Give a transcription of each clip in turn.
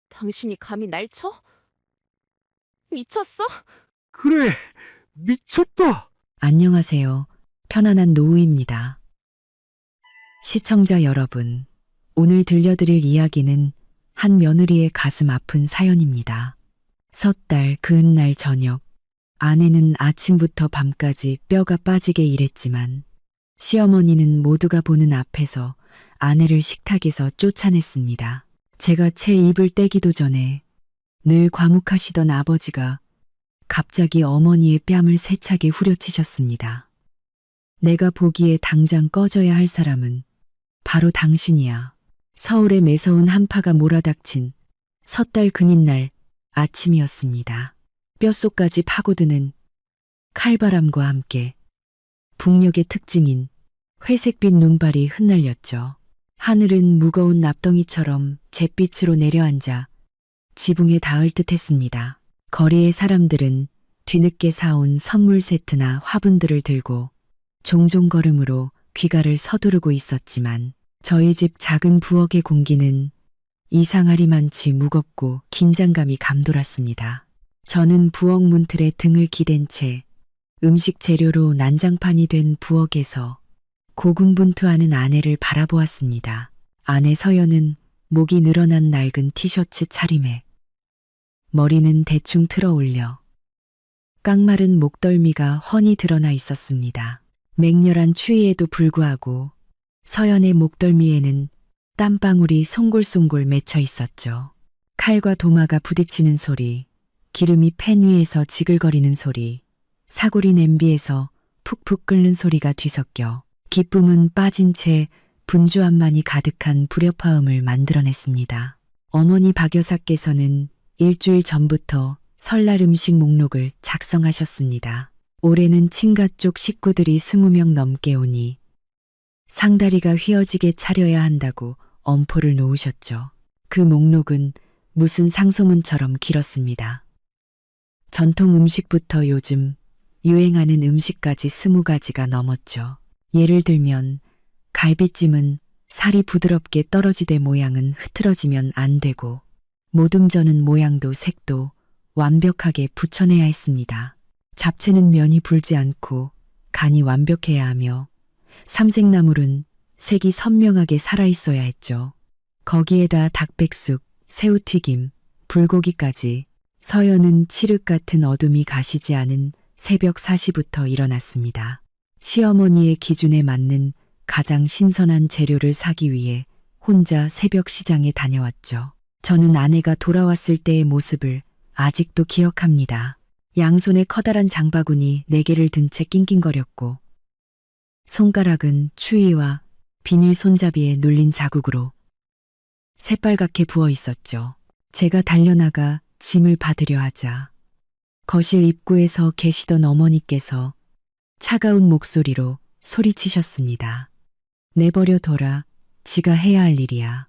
당신이 감히 날 쳐? 미쳤어? 그래, 미쳤다. 안녕하세요. 편안한 노우입니다. 시청자 여러분, 오늘 들려드릴 이야기는 한 며느리의 가슴 아픈 사연입니다. 섣달 그은날 저녁, 아내는 아침부터 밤까지 뼈가 빠지게 일했지만 시어머니는 모두가 보는 앞에서 아내를 식탁에서 쫓아냈습니다. 제가 채 입을 떼기도 전에 늘 과묵하시던 아버지가 갑자기 어머니의 뺨을 세차게 후려치셨습니다. 내가 보기에 당장 꺼져야 할 사람은 바로 당신이야. 서울의 매서운 한파가 몰아닥친 섣달 근인날 아침이었습니다. 뼛속까지 파고드는 칼바람과 함께 북녘의 특징인 회색빛 눈발이 흩날렸죠. 하늘은 무거운 납덩이처럼 잿빛으로 내려앉아 지붕에 닿을 듯했습니다. 거리의 사람들은 뒤늦게 사온 선물 세트나 화분들을 들고 종종 걸음으로 귀가를 서두르고 있었지만 저희 집 작은 부엌의 공기는 이상하리만치 무겁고 긴장감이 감돌았습니다. 저는 부엌 문틀에 등을 기댄 채 음식 재료로 난장판이 된 부엌에서 고군분투하는 아내를 바라보았습니다. 아내 서연은 목이 늘어난 낡은 티셔츠 차림에 머리는 대충 틀어 올려 깡마른 목덜미가 훤히 드러나 있었습니다. 맹렬한 추위에도 불구하고 서연의 목덜미에는 땀방울이 송골송골 맺혀 있었죠. 칼과 도마가 부딪히는 소리, 기름이 팬 위에서 지글거리는 소리, 사골이 냄비에서 푹푹 끓는 소리가 뒤섞여 기쁨은 빠진 채 분주함만이 가득한 불협화음을 만들어냈습니다. 어머니 박 여사께서는 일주일 전부터 설날 음식 목록을 작성하셨습니다. 올해는 친가 쪽 식구들이 20명 넘게 오니 상다리가 휘어지게 차려야 한다고 엄포를 놓으셨죠. 그 목록은 무슨 상소문처럼 길었습니다. 전통 음식부터 요즘 유행하는 음식까지 20가지가 넘었죠. 예를 들면 갈비찜은 살이 부드럽게 떨어지되 모양은 흐트러지면 안 되고 모듬전은 모양도 색도 완벽하게 붙여내야 했습니다. 잡채는 면이 불지 않고 간이 완벽해야 하며 삼색나물은 색이 선명하게 살아있어야 했죠. 거기에다 닭백숙, 새우튀김, 불고기까지. 서연은 칠흑 같은 어둠이 가시지 않은 새벽 4시부터 일어났습니다. 시어머니의 기준에 맞는 가장 신선한 재료를 사기 위해 혼자 새벽 시장에 다녀왔죠. 저는 아내가 돌아왔을 때의 모습을 아직도 기억합니다. 양손에 커다란 장바구니 4개를 든 채 낑낑거렸고 손가락은 추위와 비닐 손잡이에 눌린 자국으로 새빨갛게 부어 있었죠. 제가 달려나가 짐을 받으려 하자 거실 입구에서 계시던 어머니께서 차가운 목소리로 소리치셨습니다. 내버려 둬라. 지가 해야 할 일이야.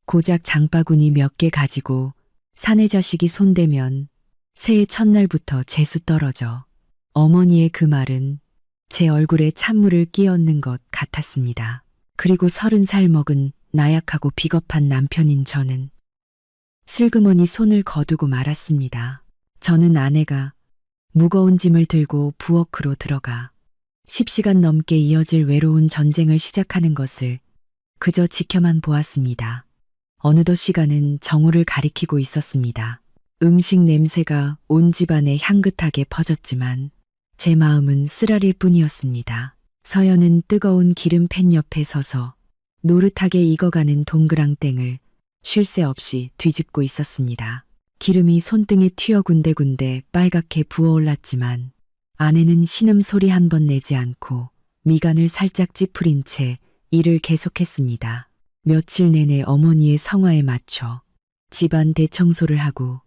고작 장바구니 몇 개 가지고 사내 자식이 손대면 새해 첫날부터 재수 떨어져. 어머니의 그 말은 제 얼굴에 찬물을 끼얹는 것 같았습니다. 그리고 30살 먹은 나약하고 비겁한 남편인 저는 슬그머니 손을 거두고 말았습니다. 저는 아내가 무거운 짐을 들고 부엌으로 들어가 10시간 넘게 이어질 외로운 전쟁을 시작하는 것을 그저 지켜만 보았습니다. 어느덧 시간은 정오를 가리키고 있었습니다. 음식 냄새가 온 집안에 향긋하게 퍼졌지만 제 마음은 쓰라릴 뿐이었습니다. 서연은 뜨거운 기름팬 옆에 서서 노릇하게 익어가는 동그랑땡을 쉴 새 없이 뒤집고 있었습니다. 기름이 손등에 튀어 군데군데 빨갛게 부어올랐지만 아내는 신음소리 한 번 내지 않고 미간을 살짝 찌푸린 채 일을 계속했습니다. 며칠 내내 어머니의 성화에 맞춰 집안 대청소를 하고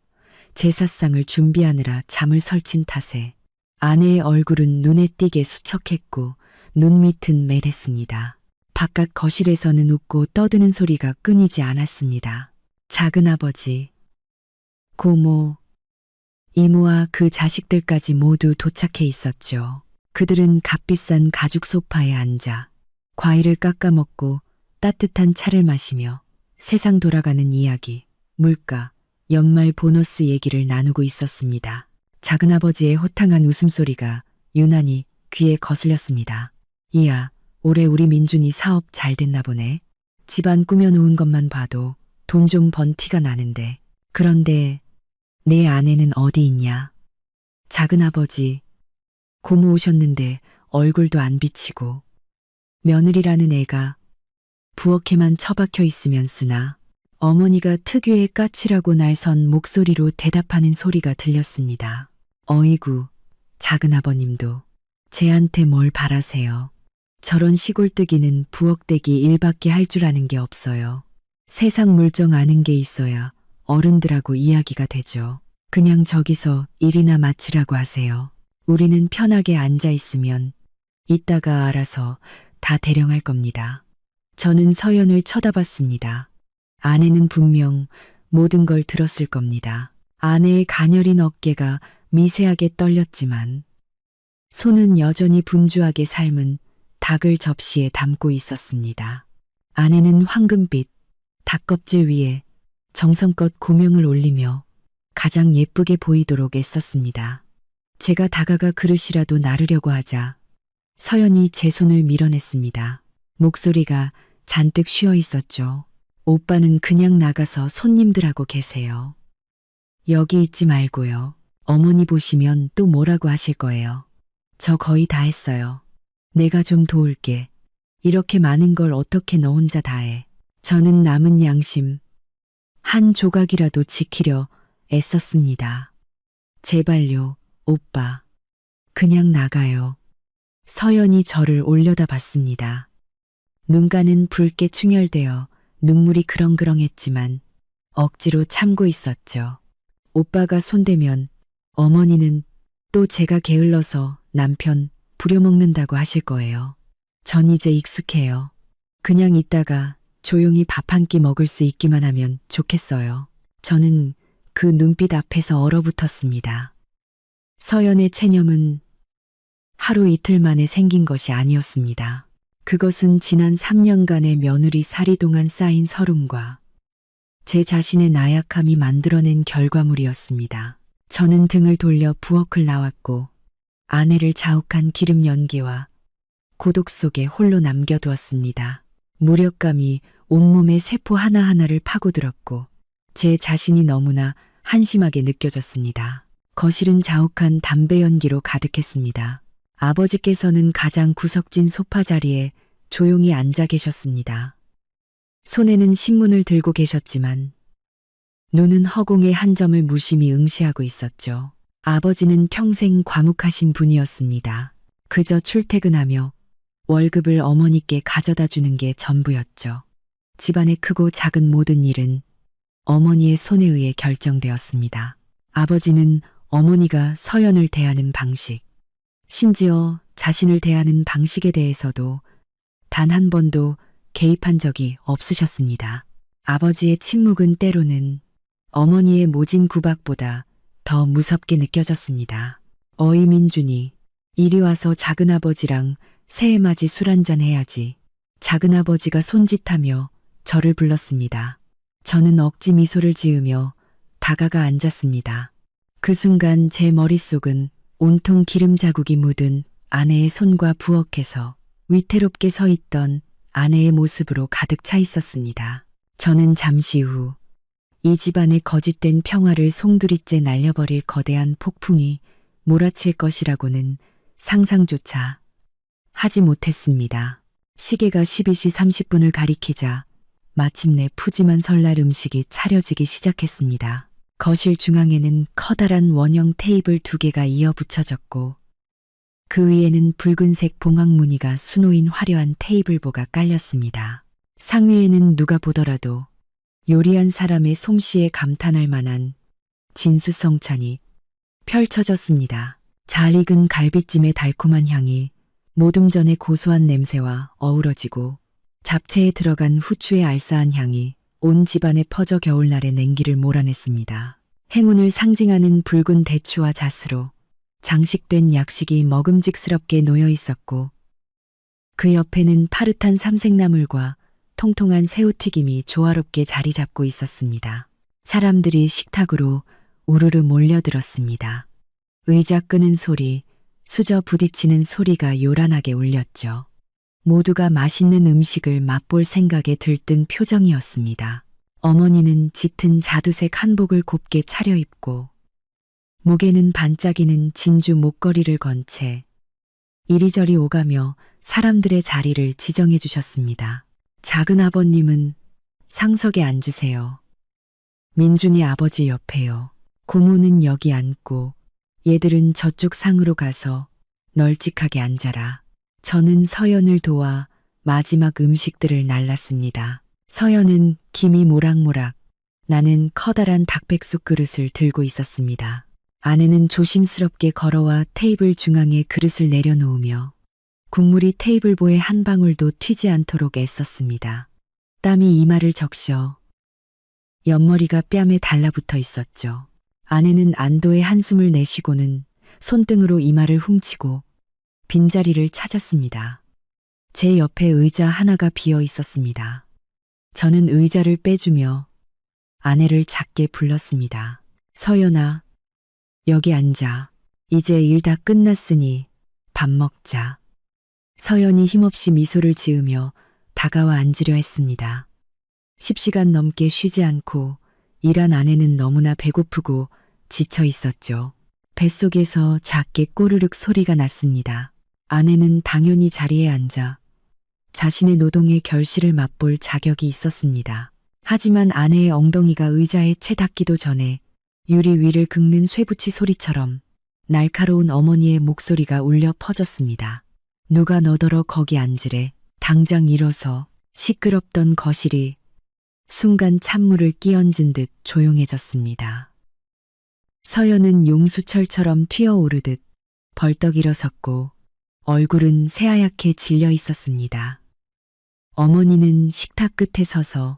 제사상을 준비하느라 잠을 설친 탓에 아내의 얼굴은 눈에 띄게 수척했고 눈밑은 매랬습니다. 바깥 거실에서는 웃고 떠드는 소리가 끊이지 않았습니다. 작은아버지, 고모, 이모와 그 자식들까지 모두 도착해 있었죠. 그들은 값비싼 가죽 소파에 앉아 과일을 깎아 먹고 따뜻한 차를 마시며 세상 돌아가는 이야기, 물가, 연말 보너스 얘기를 나누고 있었습니다. 작은아버지의 호탕한 웃음소리가 유난히 귀에 거슬렸습니다. 이야, 올해 우리 민준이 사업 잘 됐나 보네. 집안 꾸며놓은 것만 봐도 돈 좀 번 티가 나는데. 그런데 내 아내는 어디 있냐? 작은아버지, 고모 오셨는데 얼굴도 안 비치고 며느리라는 애가 부엌에만 처박혀 있으면 쓰나. 어머니가 특유의 까칠하고 날선 목소리로 대답하는 소리가 들렸습니다. 어이구, 작은아버님도 쟤한테 뭘 바라세요. 저런 시골뜨기는 부엌대기 일밖에 할 줄 아는 게 없어요. 세상 물정 아는 게 있어야 어른들하고 이야기가 되죠. 그냥 저기서 일이나 마치라고 하세요. 우리는 편하게 앉아 있으면 이따가 알아서 다 대령할 겁니다. 저는 서연을 쳐다봤습니다. 아내는 분명 모든 걸 들었을 겁니다. 아내의 가녀린 어깨가 미세하게 떨렸지만 손은 여전히 분주하게 삶은 닭을 접시에 담고 있었습니다. 아내는 황금빛 닭껍질 위에 정성껏 고명을 올리며 가장 예쁘게 보이도록 애썼습니다. 제가 다가가 그릇이라도 나르려고 하자 서연이 제 손을 밀어냈습니다. 목소리가 잔뜩 쉬어 있었죠. 오빠는 그냥 나가서 손님들하고 계세요. 여기 있지 말고요. 어머니 보시면 또 뭐라고 하실 거예요. 저 거의 다 했어요. 내가 좀 도울게. 이렇게 많은 걸 어떻게 너 혼자 다 해. 저는 남은 양심 한 조각이라도 지키려 애썼습니다. 제발요, 오빠. 그냥 나가요. 서연이 저를 올려다봤습니다. 눈가는 붉게 충혈되어 눈물이 그렁그렁했지만 억지로 참고 있었죠. 오빠가 손대면 어머니는 또 제가 게을러서 남편 부려먹는다고 하실 거예요. 전 이제 익숙해요. 그냥 있다가 조용히 밥 한 끼 먹을 수 있기만 하면 좋겠어요. 저는 그 눈빛 앞에서 얼어붙었습니다. 서연의 체념은 하루 이틀 만에 생긴 것이 아니었습니다. 그것은 지난 3년간의 며느리 살이 동안 쌓인 서름과 제 자신의 나약함이 만들어낸 결과물이었습니다. 저는 등을 돌려 부엌을 나왔고 아내를 자욱한 기름 연기와 고독 속에 홀로 남겨두었습니다. 무력감이 온몸의 세포 하나하나를 파고들었고 제 자신이 너무나 한심하게 느껴졌습니다. 거실은 자욱한 담배 연기로 가득했습니다. 아버지께서는 가장 구석진 소파 자리에 조용히 앉아 계셨습니다. 손에는 신문을 들고 계셨지만 눈은 허공의 한 점을 무심히 응시하고 있었죠. 아버지는 평생 과묵하신 분이었습니다. 그저 출퇴근하며 월급을 어머니께 가져다 주는 게 전부였죠. 집안의 크고 작은 모든 일은 어머니의 손에 의해 결정되었습니다. 아버지는 어머니가 서연을 대하는 방식, 심지어 자신을 대하는 방식에 대해서도 단 한 번도 개입한 적이 없으셨습니다. 아버지의 침묵은 때로는 어머니의 모진 구박보다 더 무섭게 느껴졌습니다. 어이 민준이, 이리 와서 작은아버지랑 새해맞이 술 한잔 해야지. 작은아버지가 손짓하며 저를 불렀습니다. 저는 억지 미소를 지으며 다가가 앉았습니다. 그 순간 제 머릿속은 온통 기름 자국이 묻은 아내의 손과 부엌에서 위태롭게 서 있던 아내의 모습으로 가득 차 있었습니다. 저는 잠시 후 이 집안의 거짓된 평화를 송두리째 날려버릴 거대한 폭풍이 몰아칠 것이라고는 상상조차 하지 못했습니다. 시계가 12시 30분을 가리키자 마침내 푸짐한 설날 음식이 차려지기 시작했습니다. 거실 중앙에는 커다란 원형 테이블 2개가 이어 붙여졌고 그 위에는 붉은색 봉황 무늬가 수놓인 화려한 테이블보가 깔렸습니다. 상위에는 누가 보더라도 요리한 사람의 솜씨에 감탄할 만한 진수성찬이 펼쳐졌습니다. 잘 익은 갈비찜의 달콤한 향이 모듬전의 고소한 냄새와 어우러지고 잡채에 들어간 후추의 알싸한 향이 온 집안에 퍼져 겨울날의 냉기를 몰아냈습니다. 행운을 상징하는 붉은 대추와 잣으로 장식된 약식이 먹음직스럽게 놓여 있었고 그 옆에는 파릇한 삼색나물과 통통한 새우튀김이 조화롭게 자리 잡고 있었습니다. 사람들이 식탁으로 우르르 몰려들었습니다. 의자 끄는 소리, 수저 부딪히는 소리가 요란하게 울렸죠. 모두가 맛있는 음식을 맛볼 생각에 들뜬 표정이었습니다. 어머니는 짙은 자두색 한복을 곱게 차려입고 목에는 반짝이는 진주 목걸이를 건 채 이리저리 오가며 사람들의 자리를 지정해 주셨습니다. 작은 아버님은 상석에 앉으세요. 민준이 아버지 옆에요. 고모는 여기 앉고 얘들은 저쪽 상으로 가서 널찍하게 앉아라. 저는 서연을 도와 마지막 음식들을 날랐습니다. 서연은 김이 모락모락, 나는 커다란 닭백숙 그릇을 들고 있었습니다. 아내는 조심스럽게 걸어와 테이블 중앙에 그릇을 내려놓으며 국물이 테이블보에 한 방울도 튀지 않도록 애썼습니다. 땀이 이마를 적셔 옆머리가 뺨에 달라붙어 있었죠. 아내는 안도의 한숨을 내쉬고는 손등으로 이마를 훔치고 빈자리를 찾았습니다. 제 옆에 의자 하나가 비어 있었습니다. 저는 의자를 빼주며 아내를 작게 불렀습니다. 서연아, 여기 앉아. 이제 일 다 끝났으니 밥 먹자. 서연이 힘없이 미소를 지으며 다가와 앉으려 했습니다. 10시간 넘게 쉬지 않고 일한 아내는 너무나 배고프고 지쳐 있었죠. 뱃속에서 작게 꼬르륵 소리가 났습니다. 아내는 당연히 자리에 앉아 자신의 노동의 결실을 맛볼 자격이 있었습니다. 하지만 아내의 엉덩이가 의자에 채 닿기도 전에 유리 위를 긁는 쇠붙이 소리처럼 날카로운 어머니의 목소리가 울려 퍼졌습니다. 누가 너더러 거기 앉으래. 당장 일어서. 시끄럽던 거실이 순간 찬물을 끼얹은 듯 조용해졌습니다. 서연은 용수철처럼 튀어오르듯 벌떡 일어섰고 얼굴은 새하얗게 질려 있었습니다. 어머니는 식탁 끝에 서서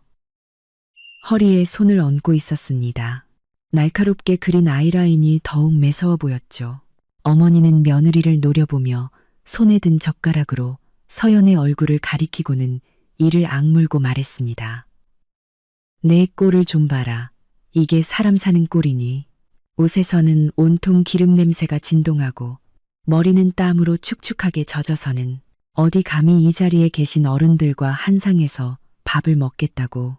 허리에 손을 얹고 있었습니다. 날카롭게 그린 아이라인이 더욱 매서워 보였죠. 어머니는 며느리를 노려보며 손에 든 젓가락으로 서연의 얼굴을 가리키고는 이를 악물고 말했습니다. 내 꼴을 좀 봐라. 이게 사람 사는 꼴이니. 옷에서는 온통 기름 냄새가 진동하고 머리는 땀으로 축축하게 젖어서는 어디 감히 이 자리에 계신 어른들과 한 상에서 밥을 먹겠다고.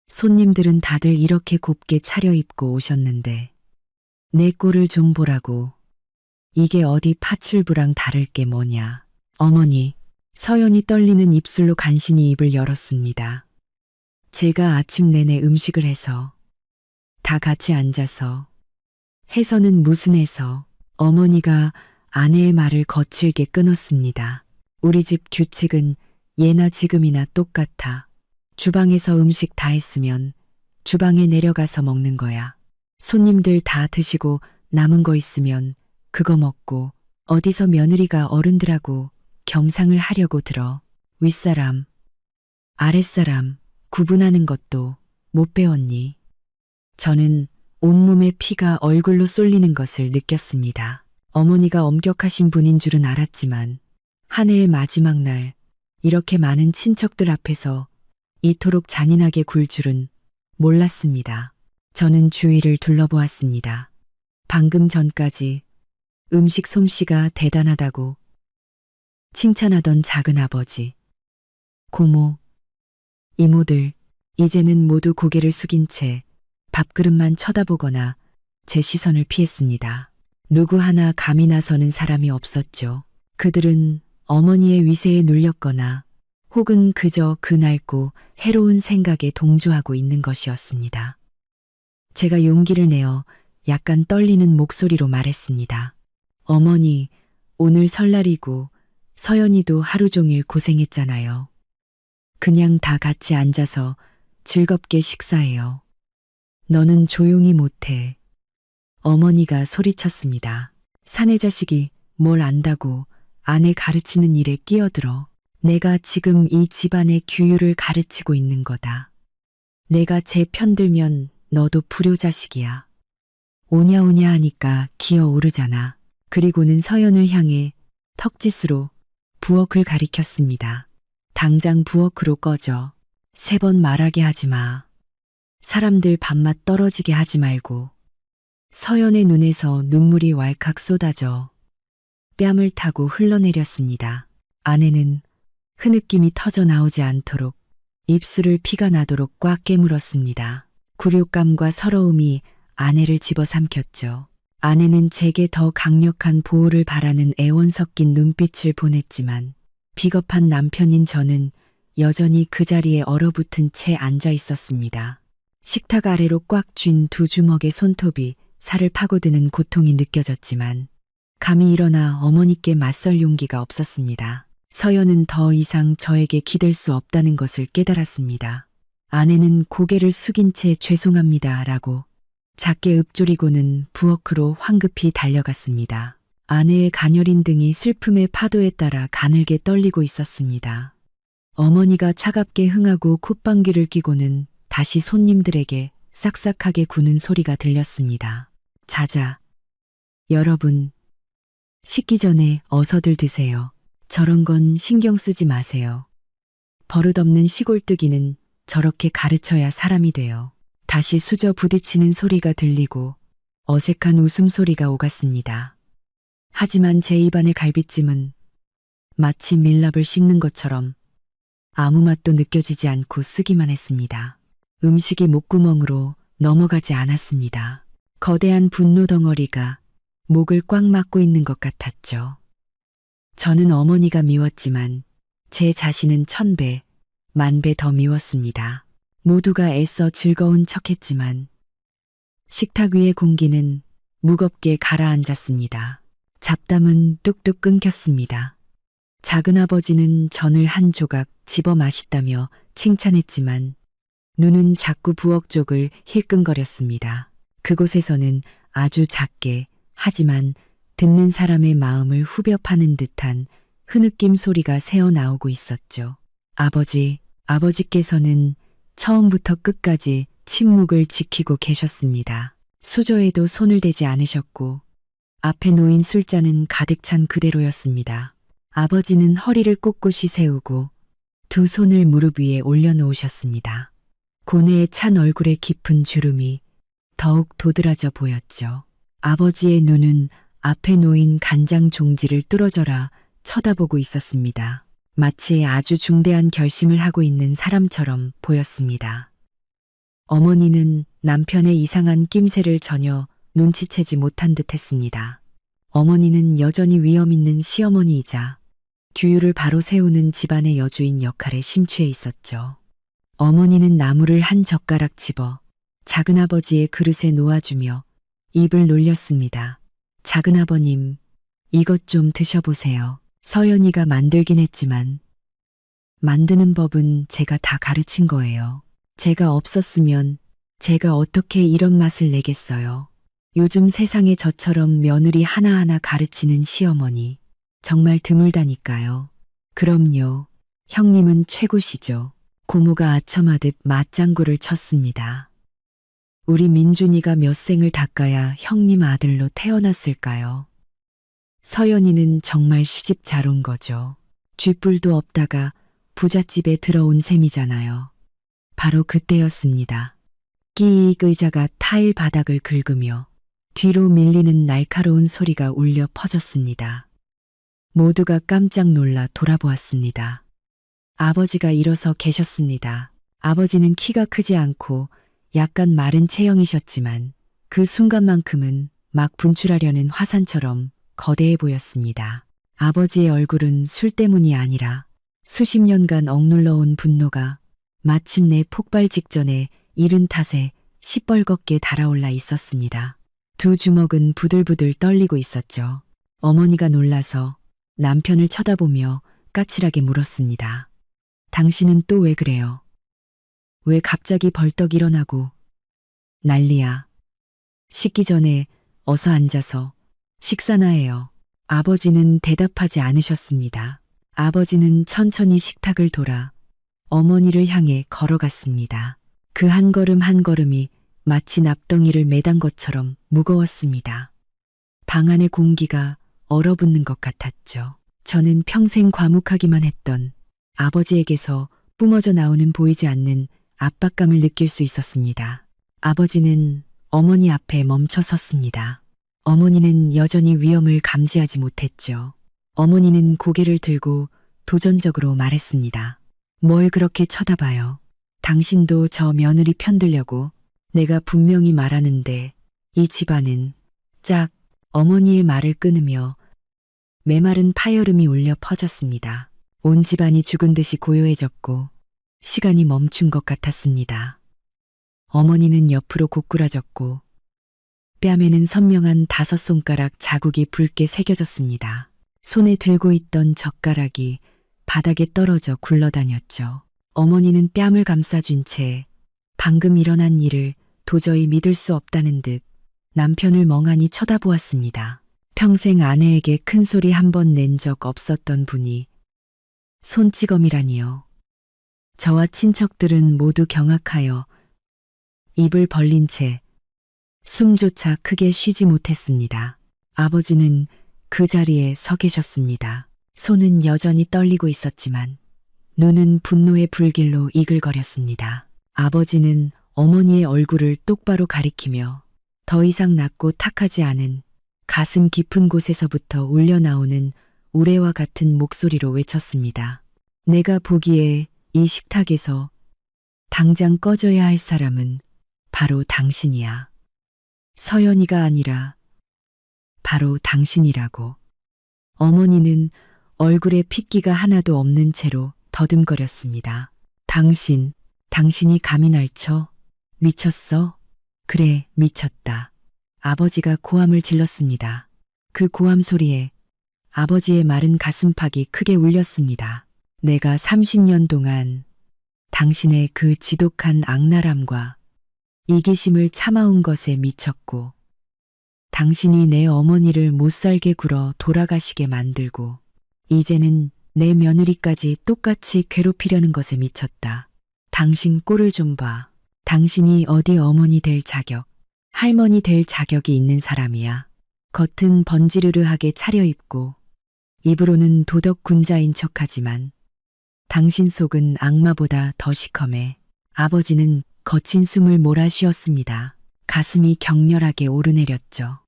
손님들은 다들 이렇게 곱게 차려입고 오셨는데 내 꼴을 좀 보라고. 이게 어디 파출부랑 다를 게 뭐냐. 어머니, 서연이 떨리는 입술로 간신히 입을 열었습니다. 제가 아침 내내 음식을 해서 다 같이 앉아서 해서는 무슨 해서. 어머니가 아내의 말을 거칠게 끊었습니다. 우리 집 규칙은 예나 지금이나 똑같아. 주방에서 음식 다 했으면 주방에 내려가서 먹는 거야. 손님들 다 드시고 남은 거 있으면 그거 먹고 어디서 며느리가 어른들하고 겸상을 하려고 들어. 윗사람, 아랫사람 구분하는 것도 못 배웠니? 저는 온몸의 피가 얼굴로 쏠리는 것을 느꼈습니다. 어머니가 엄격하신 분인 줄은 알았지만 한 해의 마지막 날 이렇게 많은 친척들 앞에서 이토록 잔인하게 굴 줄은 몰랐습니다. 저는 주위를 둘러보았습니다. 방금 전까지 음식 솜씨가 대단하다고 칭찬하던 작은 아버지, 고모, 이모들 이제는 모두 고개를 숙인 채 밥그릇만 쳐다보거나 제 시선을 피했습니다. 누구 하나 감이 나서는 사람이 없었죠. 그들은 어머니의 위세에 눌렸거나 혹은 그저 그 낡고 해로운 생각에 동조하고 있는 것이었습니다. 제가 용기를 내어 약간 떨리는 목소리로 말했습니다. 어머니, 오늘 설날이고 서연이도 하루 종일 고생했잖아요. 그냥 다 같이 앉아서 즐겁게 식사해요. 너는 조용히 못해. 어머니가 소리쳤습니다. 사내 자식이 뭘 안다고 아내 가르치는 일에 끼어들어. 내가 지금 이 집안의 규율을 가르치고 있는 거다. 내가 제 편 들면 너도 불효자식이야. 오냐오냐 하니까 기어오르잖아. 그리고는 서연을 향해 턱짓으로 부엌을 가리켰습니다. 당장 부엌으로 꺼져. 3번 말하게 하지 마. 사람들 밥맛 떨어지게 하지 말고. 서연의 눈에서 눈물이 왈칵 쏟아져 뺨을 타고 흘러내렸습니다. 아내는 흐느낌이 터져 나오지 않도록 입술을 피가 나도록 꽉 깨물었습니다. 굴욕감과 서러움이 아내를 집어삼켰죠. 아내는 제게 더 강력한 보호를 바라는 애원 섞인 눈빛을 보냈지만 비겁한 남편인 저는 여전히 그 자리에 얼어붙은 채 앉아 있었습니다. 식탁 아래로 꽉 쥔 두 주먹의 손톱이 살을 파고드는 고통이 느껴졌지만 감히 일어나 어머니께 맞설 용기가 없었습니다. 서연은 더 이상 저에게 기댈 수 없다는 것을 깨달았습니다. 아내는 고개를 숙인 채 죄송합니다 라고 작게 읊조리고는 부엌으로 황급히 달려갔습니다. 아내의 가녀린 등이 슬픔의 파도에 따라 가늘게 떨리고 있었습니다. 어머니가 차갑게 흥하고 콧방귀를 뀌고는 다시 손님들에게 싹싹하게 구는 소리가 들렸습니다. 자자. 여러분, 식기 전에 어서들 드세요. 저런 건 신경 쓰지 마세요. 버릇없는 시골뜨기는 저렇게 가르쳐야 사람이 돼요. 다시 수저 부딪히는 소리가 들리고 어색한 웃음소리가 오갔습니다. 하지만 제 입안의 갈비찜은 마치 밀랍을 씹는 것처럼 아무 맛도 느껴지지 않고 쓰기만 했습니다. 음식이 목구멍으로 넘어가지 않았습니다. 거대한 분노 덩어리가 목을 꽉 막고 있는 것 같았죠. 저는 어머니가 미웠지만 제 자신은 1000배, 10,000배 더 미웠습니다. 모두가 애써 즐거운 척했지만 식탁 위의 공기는 무겁게 가라앉았습니다. 잡담은 뚝뚝 끊겼습니다. 작은아버지는 전을 한 조각 집어 마시다며 칭찬했지만 눈은 자꾸 부엌 쪽을 힐끔거렸습니다. 그곳에서는 아주 작게 하지만 듣는 사람의 마음을 후벼 파는 듯한 흐느낌 소리가 새어나오고 있었죠. 아버지께서는 처음부터 끝까지 침묵을 지키고 계셨습니다. 수저에도 손을 대지 않으셨고 앞에 놓인 술잔은 가득 찬 그대로였습니다. 아버지는 허리를 꼿꼿이 세우고 두 손을 무릎 위에 올려놓으셨습니다. 고뇌에 찬 얼굴의 깊은 주름이 더욱 도드라져 보였죠. 아버지의 눈은 앞에 놓인 간장 종지를 뚫어져라 쳐다보고 있었습니다. 마치 아주 중대한 결심을 하고 있는 사람처럼 보였습니다. 어머니는 남편의 이상한 낌새를 전혀 눈치채지 못한 듯 했습니다. 어머니는 여전히 위험 있는 시어머니이자 규율을 바로 세우는 집안의 여주인 역할에 심취해 있었죠. 어머니는 나물을 한 젓가락 집어 작은아버지의 그릇에 놓아주며 입을 놀렸습니다. 작은아버님, 이것 좀 드셔보세요. 서연이가 만들긴 했지만 만드는 법은 제가 다 가르친 거예요. 제가 없었으면 제가 어떻게 이런 맛을 내겠어요. 요즘 세상에 저처럼 며느리 하나하나 가르치는 시어머니 정말 드물다니까요. 그럼요. 형님은 최고시죠. 고모가 아첨하듯 맞장구를 쳤습니다. 우리 민준이가 몇 생을 닦아야 형님 아들로 태어났을까요? 서연이는 정말 시집 잘 온 거죠. 쥐뿔도 없다가 부잣집에 들어온 셈이잖아요. 바로 그때였습니다. 끼익 의자가 타일 바닥을 긁으며 뒤로 밀리는 날카로운 소리가 울려 퍼졌습니다. 모두가 깜짝 놀라 돌아보았습니다. 아버지가 일어서 계셨습니다. 아버지는 키가 크지 않고 약간 마른 체형이셨지만 그 순간만큼은 막 분출하려는 화산처럼 거대해 보였습니다. 아버지의 얼굴은 술 때문이 아니라 수십 년간 억눌러온 분노가 마침내 폭발 직전에 이른 탓에 시뻘겋게 달아올라 있었습니다. 두 주먹은 부들부들 떨리고 있었죠. 어머니가 놀라서 남편을 쳐다보며 까칠하게 물었습니다. 당신은 또 왜 그래요? 왜 갑자기 벌떡 일어나고 난리야. 식기 전에 어서 앉아서 식사나 해요. 아버지는 대답하지 않으셨습니다. 아버지는 천천히 식탁을 돌아 어머니를 향해 걸어갔습니다. 그 한 걸음 한 걸음이 마치 납덩이를 매단 것처럼 무거웠습니다. 방 안의 공기가 얼어붙는 것 같았죠. 저는 평생 과묵하기만 했던 아버지에게서 뿜어져 나오는 보이지 않는 압박감을 느낄 수 있었습니다. 아버지는 어머니 앞에 멈춰 섰습니다. 어머니는 여전히 위험을 감지하지 못했죠. 어머니는 고개를 들고 도전적으로 말했습니다. 뭘 그렇게 쳐다봐요. 당신도 저 며느리 편들려고. 내가 분명히 말하는데 이 집안은 짝. 어머니의 말을 끊으며 메마른 파열음이 울려 퍼졌습니다. 온 집안이 죽은 듯이 고요해졌고 시간이 멈춘 것 같았습니다. 어머니는 옆으로 고꾸라졌고 뺨에는 선명한 5손가락 자국이 붉게 새겨졌습니다. 손에 들고 있던 젓가락이 바닥에 떨어져 굴러다녔죠. 어머니는 뺨을 감싸준 채 방금 일어난 일을 도저히 믿을 수 없다는 듯 남편을 멍하니 쳐다보았습니다. 평생 아내에게 큰 소리 한 번 낸 적 없었던 분이 손찌검이라니요. 저와 친척들은 모두 경악하여 입을 벌린 채 숨조차 크게 쉬지 못했습니다. 아버지는 그 자리에 서 계셨습니다. 손은 여전히 떨리고 있었지만 눈은 분노의 불길로 이글거렸습니다. 아버지는 어머니의 얼굴을 똑바로 가리키며 더 이상 낮고 탁하지 않은 가슴 깊은 곳에서부터 울려나오는 우레와 같은 목소리로 외쳤습니다. 내가 보기에 이 식탁에서 당장 꺼져야 할 사람은 바로 당신이야. 서연이가 아니라 바로 당신이라고. 어머니는 얼굴에 핏기가 하나도 없는 채로 더듬거렸습니다. 당신이 감히 날 쳐? 미쳤어? 그래, 미쳤다. 아버지가 고함을 질렀습니다. 그 고함 소리에 아버지의 마른 가슴팍이 크게 울렸습니다. 내가 30년 동안 당신의 그 지독한 악랄함과 이기심을 참아온 것에 미쳤고, 당신이 내 어머니를 못살게 굴어 돌아가시게 만들고, 이제는 내 며느리까지 똑같이 괴롭히려는 것에 미쳤다. 당신 꼴을 좀 봐. 당신이 어디 어머니 될 자격, 할머니 될 자격이 있는 사람이야. 겉은 번지르르하게 차려입고 입으로는 도덕군자인 척하지만 당신 속은 악마보다 더 시커매. 아버지는 거친 숨을 몰아쉬었습니다. 가슴이 격렬하게 오르내렸죠.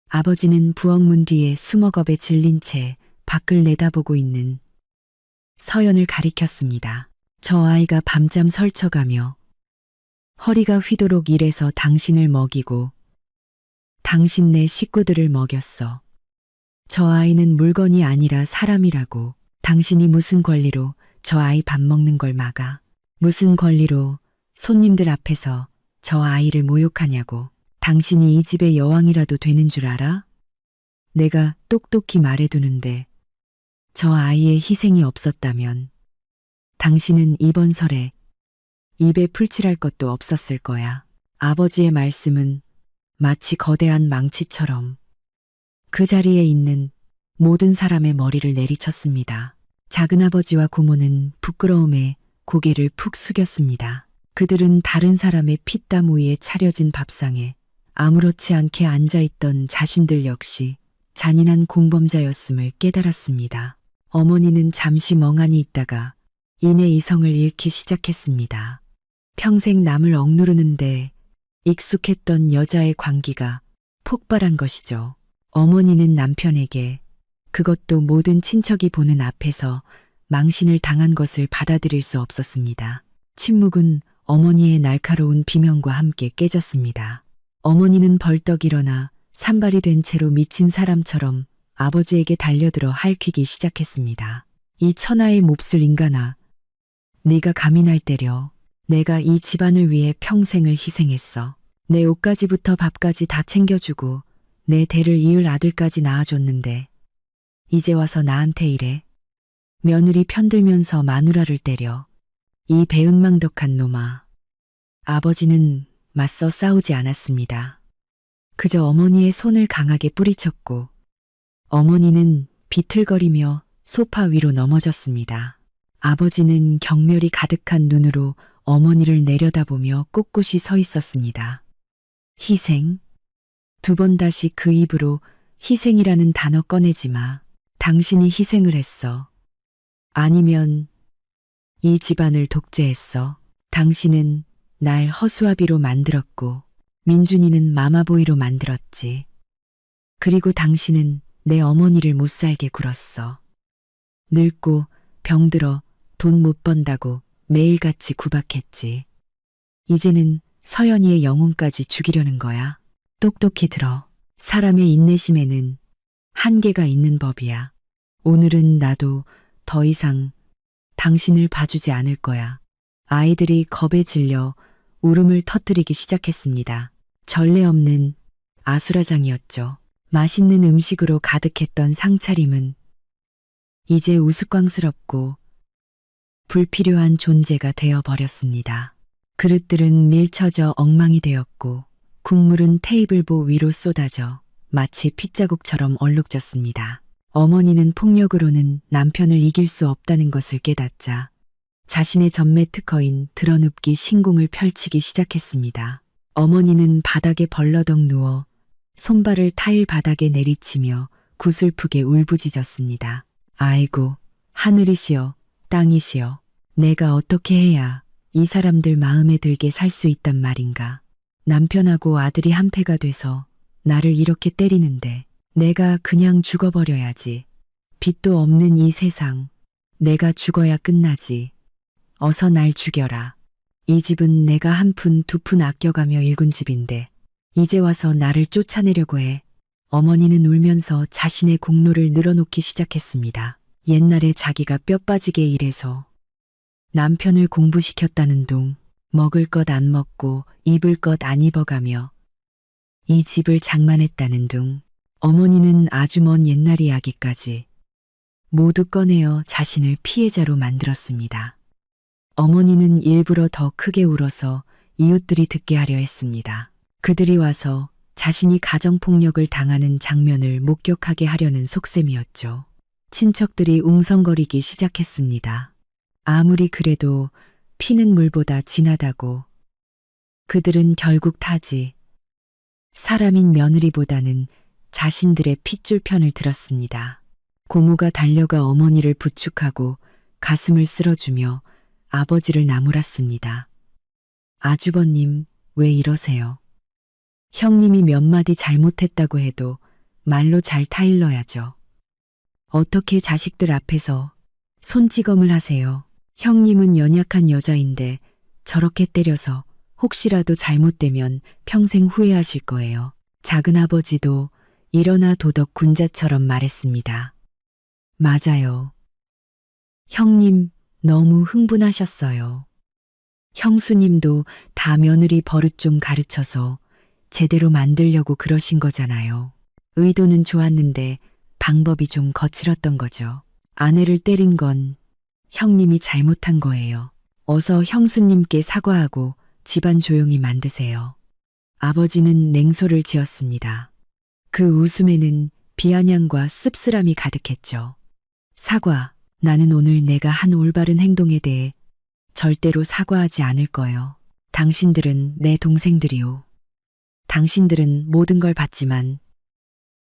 아버지는 부엌문 뒤에 수먹업에 질린 채 밖을 내다보고 있는 서연을 가리켰습니다. 저 아이가 밤잠 설쳐가며 허리가 휘도록 일해서 당신을 먹이고 당신 네 식구들을 먹였어. 저 아이는 물건이 아니라 사람이라고. 당신이 무슨 권리로 저 아이 밥 먹는 걸 막아? 무슨 권리로 손님들 앞에서 저 아이를 모욕하냐고. 당신이 이 집의 여왕이라도 되는 줄 알아? 내가 똑똑히 말해두는데 저 아이의 희생이 없었다면 당신은 이번 설에 입에 풀칠할 것도 없었을 거야. 아버지의 말씀은 마치 거대한 망치처럼 그 자리에 있는 모든 사람의 머리를 내리쳤습니다. 작은아버지와 고모는 부끄러움에 고개를 푹 숙였습니다. 그들은 다른 사람의 피땀 위에 차려진 밥상에 아무렇지 않게 앉아있던 자신들 역시 잔인한 공범자였음을 깨달았습니다. 어머니는 잠시 멍하니 있다가 이내 이성을 잃기 시작했습니다. 평생 남을 억누르는데 익숙했던 여자의 광기가 폭발한 것이죠. 어머니는 남편에게, 그것도 모든 친척이 보는 앞에서 망신을 당한 것을 받아들일 수 없었습니다. 침묵은 어머니의 날카로운 비명과 함께 깨졌습니다. 어머니는 벌떡 일어나 산발이 된 채로 미친 사람처럼 아버지에게 달려들어 핥히기 시작했습니다. 이 천하의 몹쓸 인간아, 네가 감히 날 때려. 내가 이 집안을 위해 평생을 희생했어. 내 옷가지부터 밥까지 다 챙겨주고 내 대를 이을 아들까지 낳아줬는데 이제 와서 나한테 이래. 며느리 편들면서 마누라를 때려. 이 배은망덕한 놈아. 아버지는 맞서 싸우지 않았습니다. 그저 어머니의 손을 강하게 뿌리쳤고 어머니는 비틀거리며 소파 위로 넘어졌습니다. 아버지는 경멸이 가득한 눈으로 어머니를 내려다보며 꼿꼿이 서 있었습니다. 희생? 2번 다시 그 입으로 희생이라는 단어 꺼내지 마. 당신이 희생을 했어. 아니면 이 집안을 독재했어. 당신은 날 허수아비로 만들었고 민준이는 마마보이로 만들었지. 그리고 당신은 내 어머니를 못 살게 굴었어. 늙고 병들어 돈 못 번다고 매일같이 구박했지. 이제는 서연이의 영혼까지 죽이려는 거야. 똑똑히 들어. 사람의 인내심에는 한계가 있는 법이야. 오늘은 나도 더 이상 당신을 봐주지 않을 거야. 아이들이 겁에 질려 울음을 터뜨리기 시작했습니다. 전례 없는 아수라장이었죠. 맛있는 음식으로 가득했던 상차림은 이제 우스꽝스럽고 불필요한 존재가 되어버렸습니다. 그릇들은 밀쳐져 엉망이 되었고 국물은 테이블보 위로 쏟아져 마치 핏자국처럼 얼룩졌습니다. 어머니는 폭력으로는 남편을 이길 수 없다는 것을 깨닫자 자신의 전매 특허인 드러눕기 신공을 펼치기 시작했습니다. 어머니는 바닥에 벌러덩 누워 손발을 타일 바닥에 내리치며 구슬프게 울부짖었습니다. 아이고, 하늘이시여, 땅이시여, 내가 어떻게 해야 이 사람들 마음에 들게 살 수 있단 말인가. 남편하고 아들이 한패가 돼서 나를 이렇게 때리는데 내가 그냥 죽어버려야지. 빚도 없는 이 세상, 내가 죽어야 끝나지. 어서 날 죽여라. 이 집은 내가 한 푼 두 푼 아껴가며 일군 집인데 이제 와서 나를 쫓아내려고 해. 어머니는 울면서 자신의 공로를 늘어놓기 시작했습니다. 옛날에 자기가 뼈 빠지게 일해서 남편을 공부시켰다는 둥, 먹을 것 안 먹고 입을 것 안 입어가며 이 집을 장만했다는 둥, 어머니는 아주 먼 옛날 이야기까지 모두 꺼내어 자신을 피해자로 만들었습니다. 어머니는 일부러 더 크게 울어서 이웃들이 듣게 하려 했습니다. 그들이 와서 자신이 가정폭력을 당하는 장면을 목격하게 하려는 속셈이었죠. 친척들이 웅성거리기 시작했습니다. 아무리 그래도 피는 물보다 진하다고. 그들은 결국 타지. 사람인 며느리보다는 자신들의 핏줄 편을 들었습니다. 고모가 달려가 어머니를 부축하고 가슴을 쓸어주며 아버지를 나무랐습니다. 아주버님, 왜 이러세요? 형님이 몇 마디 잘못했다고 해도 말로 잘 타일러야죠. 어떻게 자식들 앞에서 손찌검을 하세요? 형님은 연약한 여자인데 저렇게 때려서 혹시라도 잘못되면 평생 후회하실 거예요. 작은아버지도 일어나 도덕 군자처럼 말했습니다. 맞아요. 형님 너무 흥분하셨어요. 형수님도 다 며느리 버릇 좀 가르쳐서 제대로 만들려고 그러신 거잖아요. 의도는 좋았는데 방법이 좀 거칠었던 거죠. 아내를 때린 건 형님이 잘못한 거예요. 어서 형수님께 사과하고 집안 조용히 만드세요. 아버지는 냉소를 지었습니다. 그 웃음에는 비아냥과 씁쓸함이 가득했죠. 사과, 나는 오늘 내가 한 올바른 행동에 대해 절대로 사과하지 않을 거요. 당신들은 내 동생들이오. 당신들은 모든 걸 봤지만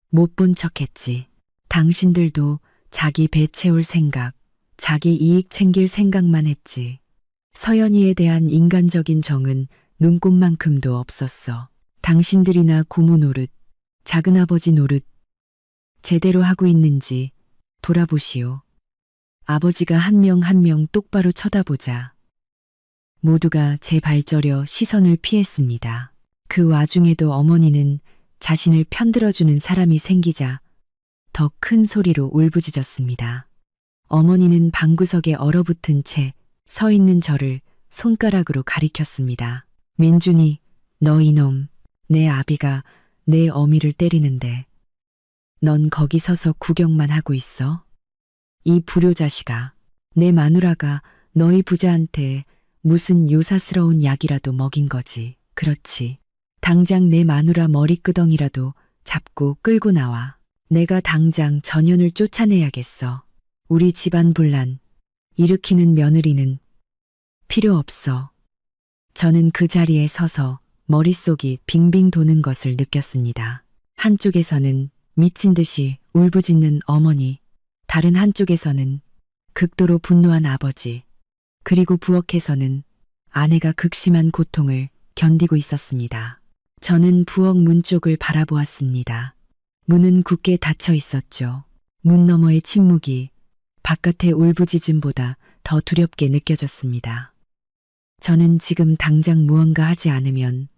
못 본 척했지. 당신들도 자기 배 채울 생각, 자기 이익 챙길 생각만 했지. 서연이에 대한 인간적인 정은 눈꼽만큼도 없었어. 당신들이나 고모 노릇, 작은아버지 노릇 제대로 하고 있는지 돌아보시오. 아버지가 한 명 한 명 똑바로 쳐다보자. 모두가 제 발저려 시선을 피했습니다. 그 와중에도 어머니는 자신을 편들어주는 사람이 생기자 더 큰 소리로 울부짖었습니다. 어머니는 방구석에 얼어붙은 채 서 있는 저를 손가락으로 가리켰습니다. 민준이, 너 이놈, 내 아비가 내 어미를 때리는데 넌 거기 서서 구경만 하고 있어? 이 불효자식아, 내 마누라가 너희 부자한테 무슨 요사스러운 약이라도 먹인 거지. 그렇지. 당장 내 마누라 머리끄덩이라도 잡고 끌고 나와. 내가 당장 전현을 쫓아내야겠어. 우리 집안 분란 일으키는 며느리는 필요 없어. 저는 그 자리에 서서 머릿속이 빙빙 도는 것을 느꼈습니다. 한쪽에서는 미친 듯이 울부짖는 어머니, 다른 한쪽에서는 극도로 분노한 아버지. 그리고 부엌에서는 아내가 극심한 고통을 견디고 있었습니다. 저는 부엌 문 쪽을 바라보았습니다. 문은 굳게 닫혀 있었죠. 문 너머의 침묵이 바깥의 울부짖음보다 더 두렵게 느껴졌습니다. 저는 지금 당장 무언가 하지 않으면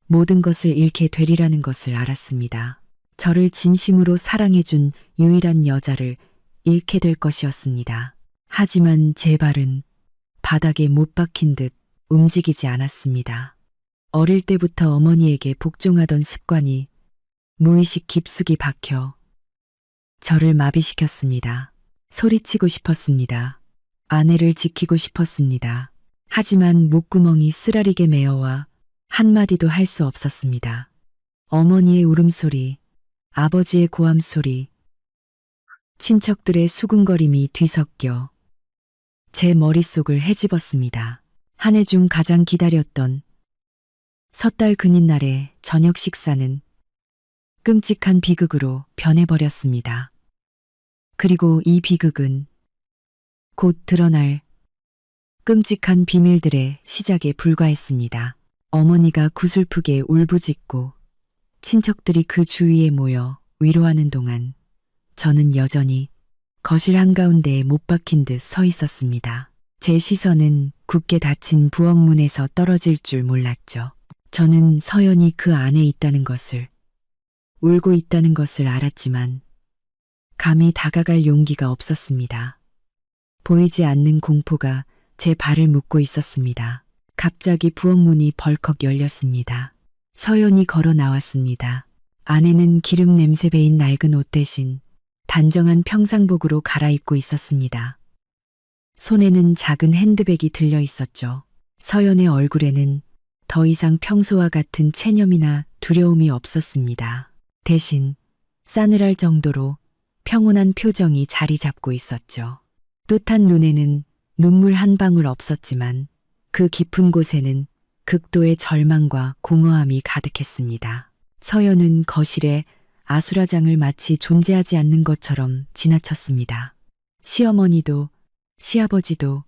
모든 것을 잃게 되리라는 것을 알았습니다. 저를 진심으로 사랑해준 유일한 여자를 잃게 될 것이었습니다. 하지만 제 발은 바닥에 못 박힌 듯 움직이지 않았습니다. 어릴 때부터 어머니에게 복종하던 습관이 무의식 깊숙이 박혀 저를 마비시켰습니다. 소리치고 싶었습니다. 아내를 지키고 싶었습니다. 하지만 목구멍이 쓰라리게 메어와 한마디도 할 수 없었습니다. 어머니의 울음소리, 아버지의 고함소리, 친척들의 수군거림이 뒤섞여 제 머릿속을 헤집었습니다. 한 해 중 가장 기다렸던 섣달 근인날의 저녁 식사는 끔찍한 비극으로 변해버렸습니다. 그리고 이 비극은 곧 드러날 끔찍한 비밀들의 시작에 불과했습니다. 어머니가 구슬프게 울부짖고 친척들이 그 주위에 모여 위로하는 동안 저는 여전히 거실 한가운데에 못 박힌 듯 서 있었습니다. 제 시선은 굳게 닫힌 부엌 문에서 떨어질 줄 몰랐죠. 저는 서연이 그 안에 있다는 것을, 울고 있다는 것을 알았지만 감히 다가갈 용기가 없었습니다. 보이지 않는 공포가 제 발을 묶고 있었습니다. 갑자기 부엌 문이 벌컥 열렸습니다. 서연이 걸어 나왔습니다. 아내는 기름 냄새 배인 낡은 옷 대신 단정한 평상복으로 갈아입고 있었습니다. 손에는 작은 핸드백이 들려 있었죠. 서연의 얼굴에는 더 이상 평소와 같은 체념이나 두려움이 없었습니다. 대신 싸늘할 정도로 평온한 표정이 자리 잡고 있었죠. 뚜렷한 눈에는 눈물 한 방울 없었지만 그 깊은 곳에는 극도의 절망과 공허함이 가득했습니다. 서연은 거실에 아수라장을 마치 존재하지 않는 것처럼 지나쳤습니다. 시어머니도 시아버지도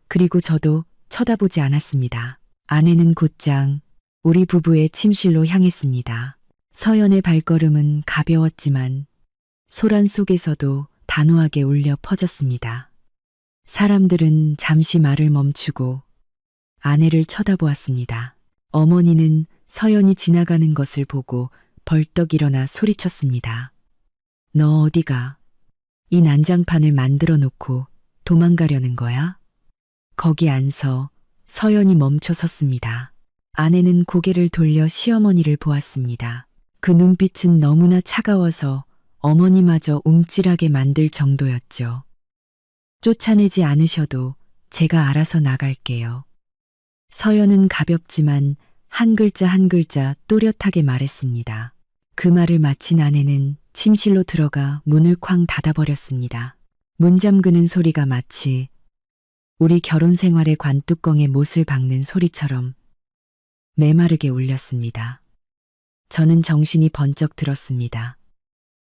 그리고 저도 쳐다보지 않았습니다. 아내는 곧장 우리 부부의 침실로 향했습니다. 서연의 발걸음은 가벼웠지만 소란 속에서도 단호하게 울려 퍼졌습니다. 사람들은 잠시 말을 멈추고 아내를 쳐다보았습니다. 어머니는 서연이 지나가는 것을 보고 벌떡 일어나 소리쳤습니다. 너 어디가? 이 난장판을 만들어 놓고 도망가려는 거야? 거기 안 서. 서연이 멈춰 섰습니다. 아내는 고개를 돌려 시어머니를 보았습니다. 그 눈빛은 너무나 차가워서 어머니마저 움찔하게 만들 정도였죠. 쫓아내지 않으셔도 제가 알아서 나갈게요. 서연은 가볍지만 한 글자 한 글자 또렷하게 말했습니다. 그 말을 마친 아내는 침실로 들어가 문을 쾅 닫아버렸습니다. 문 잠그는 소리가 마치 우리 결혼 생활의 관뚜껑에 못을 박는 소리처럼 메마르게 울렸습니다. 저는 정신이 번쩍 들었습니다.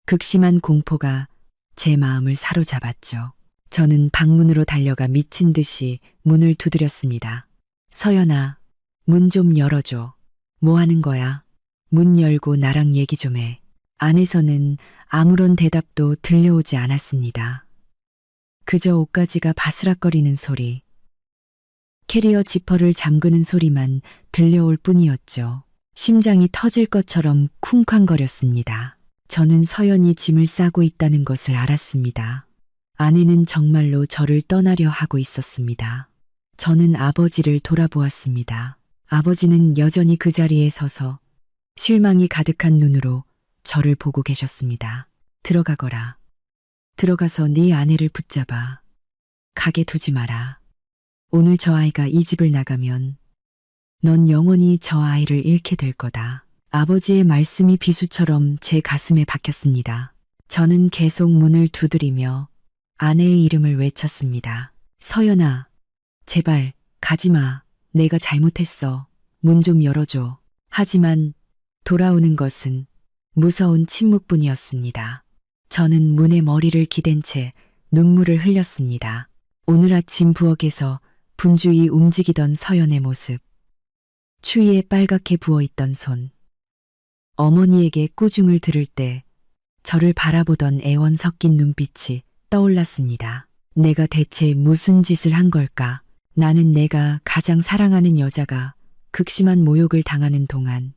극심한 공포가 제 마음을 사로잡았죠. 저는 방문으로 달려가 미친 듯이 문을 두드렸습니다. 서연아, 문 좀 열어줘. 뭐 하는 거야? 문 열고 나랑 얘기 좀 해. 안에서는 아무런 대답도 들려오지 않았습니다. 그저 옷가지가 바스락거리는 소리, 캐리어 지퍼를 잠그는 소리만 들려올 뿐이었죠. 심장이 터질 것처럼 쿵쾅거렸습니다. 저는 서연이 짐을 싸고 있다는 것을 알았습니다. 아내는 정말로 저를 떠나려 하고 있었습니다. 저는 아버지를 돌아보았습니다. 아버지는 여전히 그 자리에 서서 실망이 가득한 눈으로 저를 보고 계셨습니다. 들어가거라. 들어가서 네 아내를 붙잡아. 가게 두지 마라. 오늘 저 아이가 이 집을 나가면 넌 영원히 저 아이를 잃게 될 거다. 아버지의 말씀이 비수처럼 제 가슴에 박혔습니다. 저는 계속 문을 두드리며 아내의 이름을 외쳤습니다. 서연아, 제발 가지마. 내가 잘못했어. 문 좀 열어줘. 하지만 돌아오는 것은 무서운 침묵뿐이었습니다. 저는 문에 머리를 기댄 채 눈물을 흘렸습니다. 오늘 아침 부엌에서 분주히 움직이던 서연의 모습, 추위에 빨갛게 부어있던 손, 어머니에게 꾸중을 들을 때 저를 바라보던 애원 섞인 눈빛이 떠올랐습니다. 내가 대체 무슨 짓을 한 걸까? 나는 내가 가장 사랑하는 여자가 극심한 모욕을 당하는 동안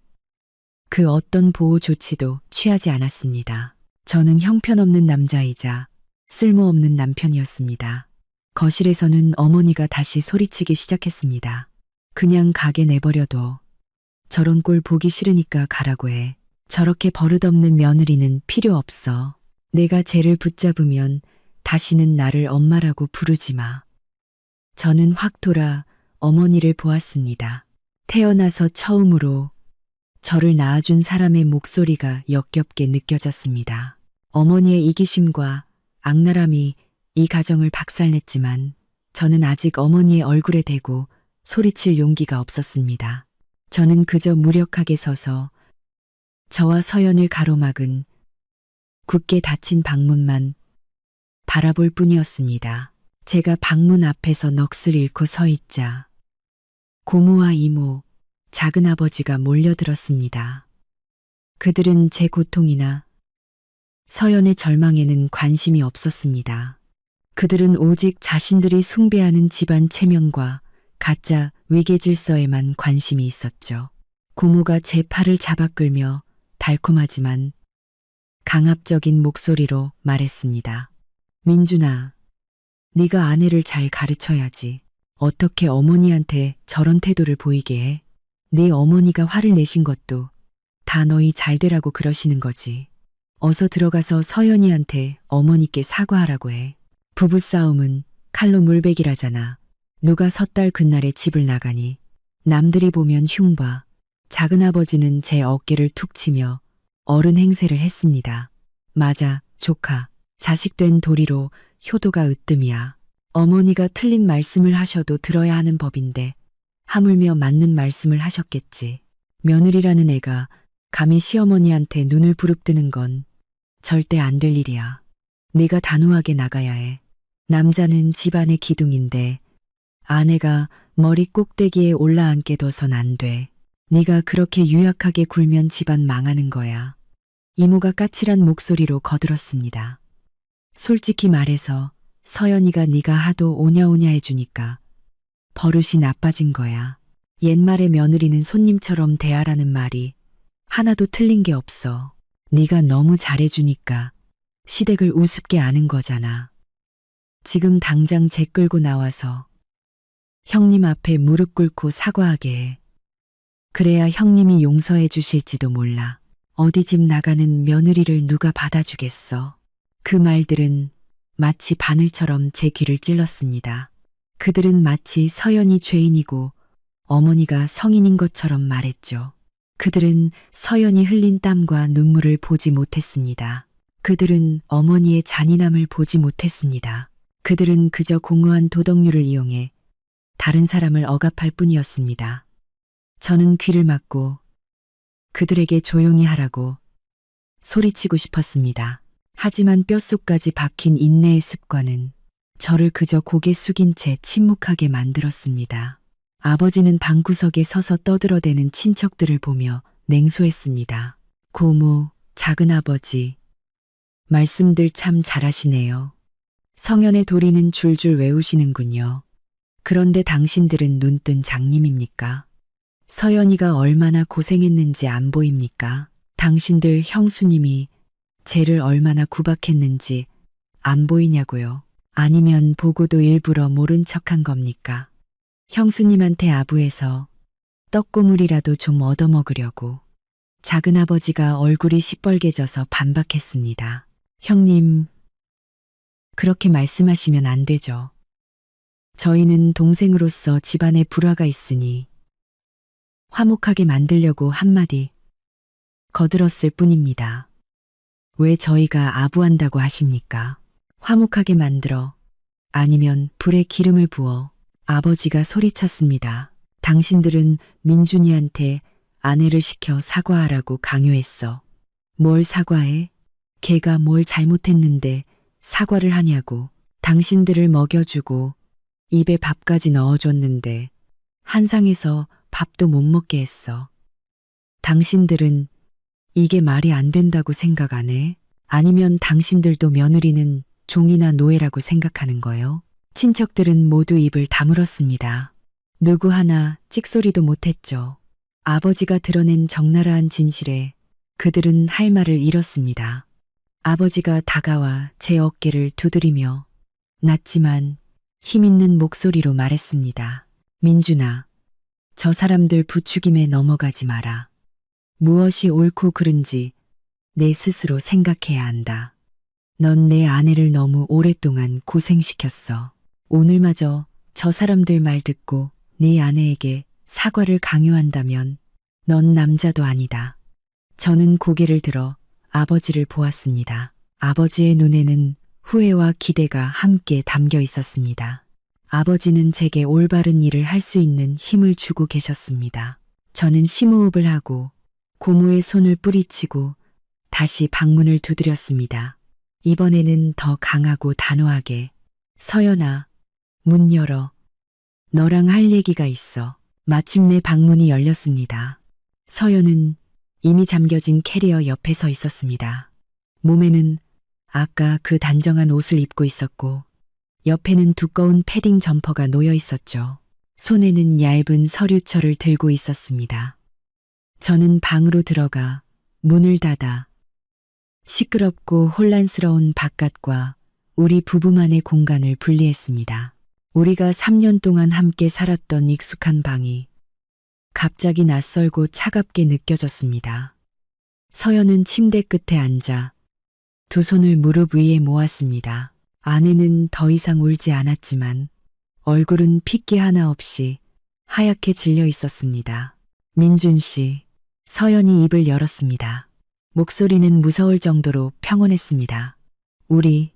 그 어떤 보호 조치도 취하지 않았습니다. 저는 형편없는 남자이자 쓸모없는 남편이었습니다. 거실에서는 어머니가 다시 소리치기 시작했습니다. 그냥 가게 내버려둬. 저런 꼴 보기 싫으니까 가라고 해. 저렇게 버릇없는 며느리는 필요 없어. 내가 쟤를 붙잡으면 다시는 나를 엄마라고 부르지 마. 저는 확 돌아 어머니를 보았습니다. 태어나서 처음으로 저를 낳아준 사람의 목소리가 역겹게 느껴졌습니다. 어머니의 이기심과 악랄함이 이 가정을 박살냈지만 저는 아직 어머니의 얼굴에 대고 소리칠 용기가 없었습니다. 저는 그저 무력하게 서서 저와 서연을 가로막은 굳게 닫힌 방문만 바라볼 뿐이었습니다. 제가 방문 앞에서 넋을 잃고 서 있자 고모와 이모, 작은아버지가 몰려들었습니다. 그들은 제 고통이나 서연의 절망에는 관심이 없었습니다. 그들은 오직 자신들이 숭배하는 집안 체면과 가짜 위계 질서에만 관심이 있었죠. 고모가 제 팔을 잡아 끌며 달콤하지만 강압적인 목소리로 말했습니다. 민준아, 네가 아내를 잘 가르쳐야지. 어떻게 어머니한테 저런 태도를 보이게 해? 네 어머니가 화를 내신 것도 다 너희 잘 되라고 그러시는 거지. 어서 들어가서 서연이한테 어머니께 사과하라고 해. 부부싸움은 칼로 물베기라잖아. 누가 섣달 그날에 집을 나가니. 남들이 보면 흉봐. 작은아버지는 제 어깨를 툭 치며 어른 행세를 했습니다. 맞아, 조카. 자식된 도리로 효도가 으뜸이야. 어머니가 틀린 말씀을 하셔도 들어야 하는 법인데 하물며 맞는 말씀을 하셨겠지. 며느리라는 애가 감히 시어머니한테 눈을 부릅뜨는 건 절대 안 될 일이야. 네가 단호하게 나가야 해. 남자는 집안의 기둥인데 아내가 머리 꼭대기에 올라앉게 둬선 안 돼. 네가 그렇게 유약하게 굴면 집안 망하는 거야. 이모가 까칠한 목소리로 거들었습니다. 솔직히 말해서 서연이가 네가 하도 오냐오냐 해주니까 버릇이 나빠진 거야. 옛말에 며느리는 손님처럼 대하라는 말이 하나도 틀린 게 없어. 네가 너무 잘해주니까 시댁을 우습게 아는 거잖아. 지금 당장 재 끌고 나와서 형님 앞에 무릎 꿇고 사과하게 해. 그래야 형님이 용서해 주실지도 몰라. 어디 집 나가는 며느리를 누가 받아주겠어. 그 말들은 마치 바늘처럼 제 귀를 찔렀습니다. 그들은 마치 서연이 죄인이고 어머니가 성인인 것처럼 말했죠. 그들은 서연이 흘린 땀과 눈물을 보지 못했습니다. 그들은 어머니의 잔인함을 보지 못했습니다. 그들은 그저 공허한 도덕률을 이용해 다른 사람을 억압할 뿐이었습니다. 저는 귀를 막고 그들에게 조용히 하라고 소리치고 싶었습니다. 하지만 뼛속까지 박힌 인내의 습관은 저를 그저 고개 숙인 채 침묵하게 만들었습니다. 아버지는 방구석에 서서 떠들어대는 친척들을 보며 냉소했습니다. 고모, 작은아버지, 말씀들 참 잘하시네요. 성현의 도리는 줄줄 외우시는군요. 그런데 당신들은 눈뜬 장님입니까? 서연이가 얼마나 고생했는지 안 보입니까? 당신들 형수님이 쟤를 얼마나 구박했는지 안 보이냐고요. 아니면 보고도 일부러 모른 척한 겁니까? 형수님한테 아부해서 떡고물이라도 좀 얻어먹으려고. 작은아버지가 얼굴이 시뻘개져서 반박했습니다. 형님, 그렇게 말씀하시면 안 되죠. 저희는 동생으로서 집안에 불화가 있으니 화목하게 만들려고 한마디 거들었을 뿐입니다. 왜 저희가 아부한다고 하십니까? 화목하게 만들어 아니면 불에 기름을 부어. 아버지가 소리쳤습니다. 당신들은 민준이한테 아내를 시켜 사과하라고 강요했어. 뭘 사과해? 걔가 뭘 잘못했는데 사과를 하냐고. 당신들을 먹여주고 입에 밥까지 넣어줬는데 한상에서 밥도 못 먹게 했어. 당신들은 이게 말이 안 된다고 생각 안 해? 아니면 당신들도 며느리는 종이나 노예라고 생각하는 거요? 친척들은 모두 입을 다물었습니다. 누구 하나 찍소리도 못했죠. 아버지가 드러낸 적나라한 진실에 그들은 할 말을 잃었습니다. 아버지가 다가와 제 어깨를 두드리며 낮지만 힘있는 목소리로 말했습니다. 민준아, 저 사람들 부추김에 넘어가지 마라. 무엇이 옳고 그른지 내 스스로 생각해야 한다. 넌 내 아내를 너무 오랫동안 고생시켰어. 오늘마저 저 사람들 말 듣고 네 아내에게 사과를 강요한다면 넌 남자도 아니다. 저는 고개를 들어 아버지를 보았습니다. 아버지의 눈에는 후회와 기대가 함께 담겨 있었습니다. 아버지는 제게 올바른 일을 할 수 있는 힘을 주고 계셨습니다. 저는 심호흡을 하고 고모의 손을 뿌리치고 다시 방문을 두드렸습니다. 이번에는 더 강하고 단호하게 서연아, 문 열어. 너랑 할 얘기가 있어. 마침내 방문이 열렸습니다. 서연은 이미 잠겨진 캐리어 옆에 서 있었습니다. 몸에는 아까 그 단정한 옷을 입고 있었고 옆에는 두꺼운 패딩 점퍼가 놓여 있었죠. 손에는 얇은 서류철을 들고 있었습니다. 저는 방으로 들어가 문을 닫아 시끄럽고 혼란스러운 바깥과 우리 부부만의 공간을 분리했습니다. 우리가 3년 동안 함께 살았던 익숙한 방이 갑자기 낯설고 차갑게 느껴졌습니다. 서연은 침대 끝에 앉아 두 손을 무릎 위에 모았습니다. 아내는 더 이상 울지 않았지만 얼굴은 핏기 하나 없이 하얗게 질려 있었습니다. 민준 씨, 서연이 입을 열었습니다. 목소리는 무서울 정도로 평온했습니다. 우리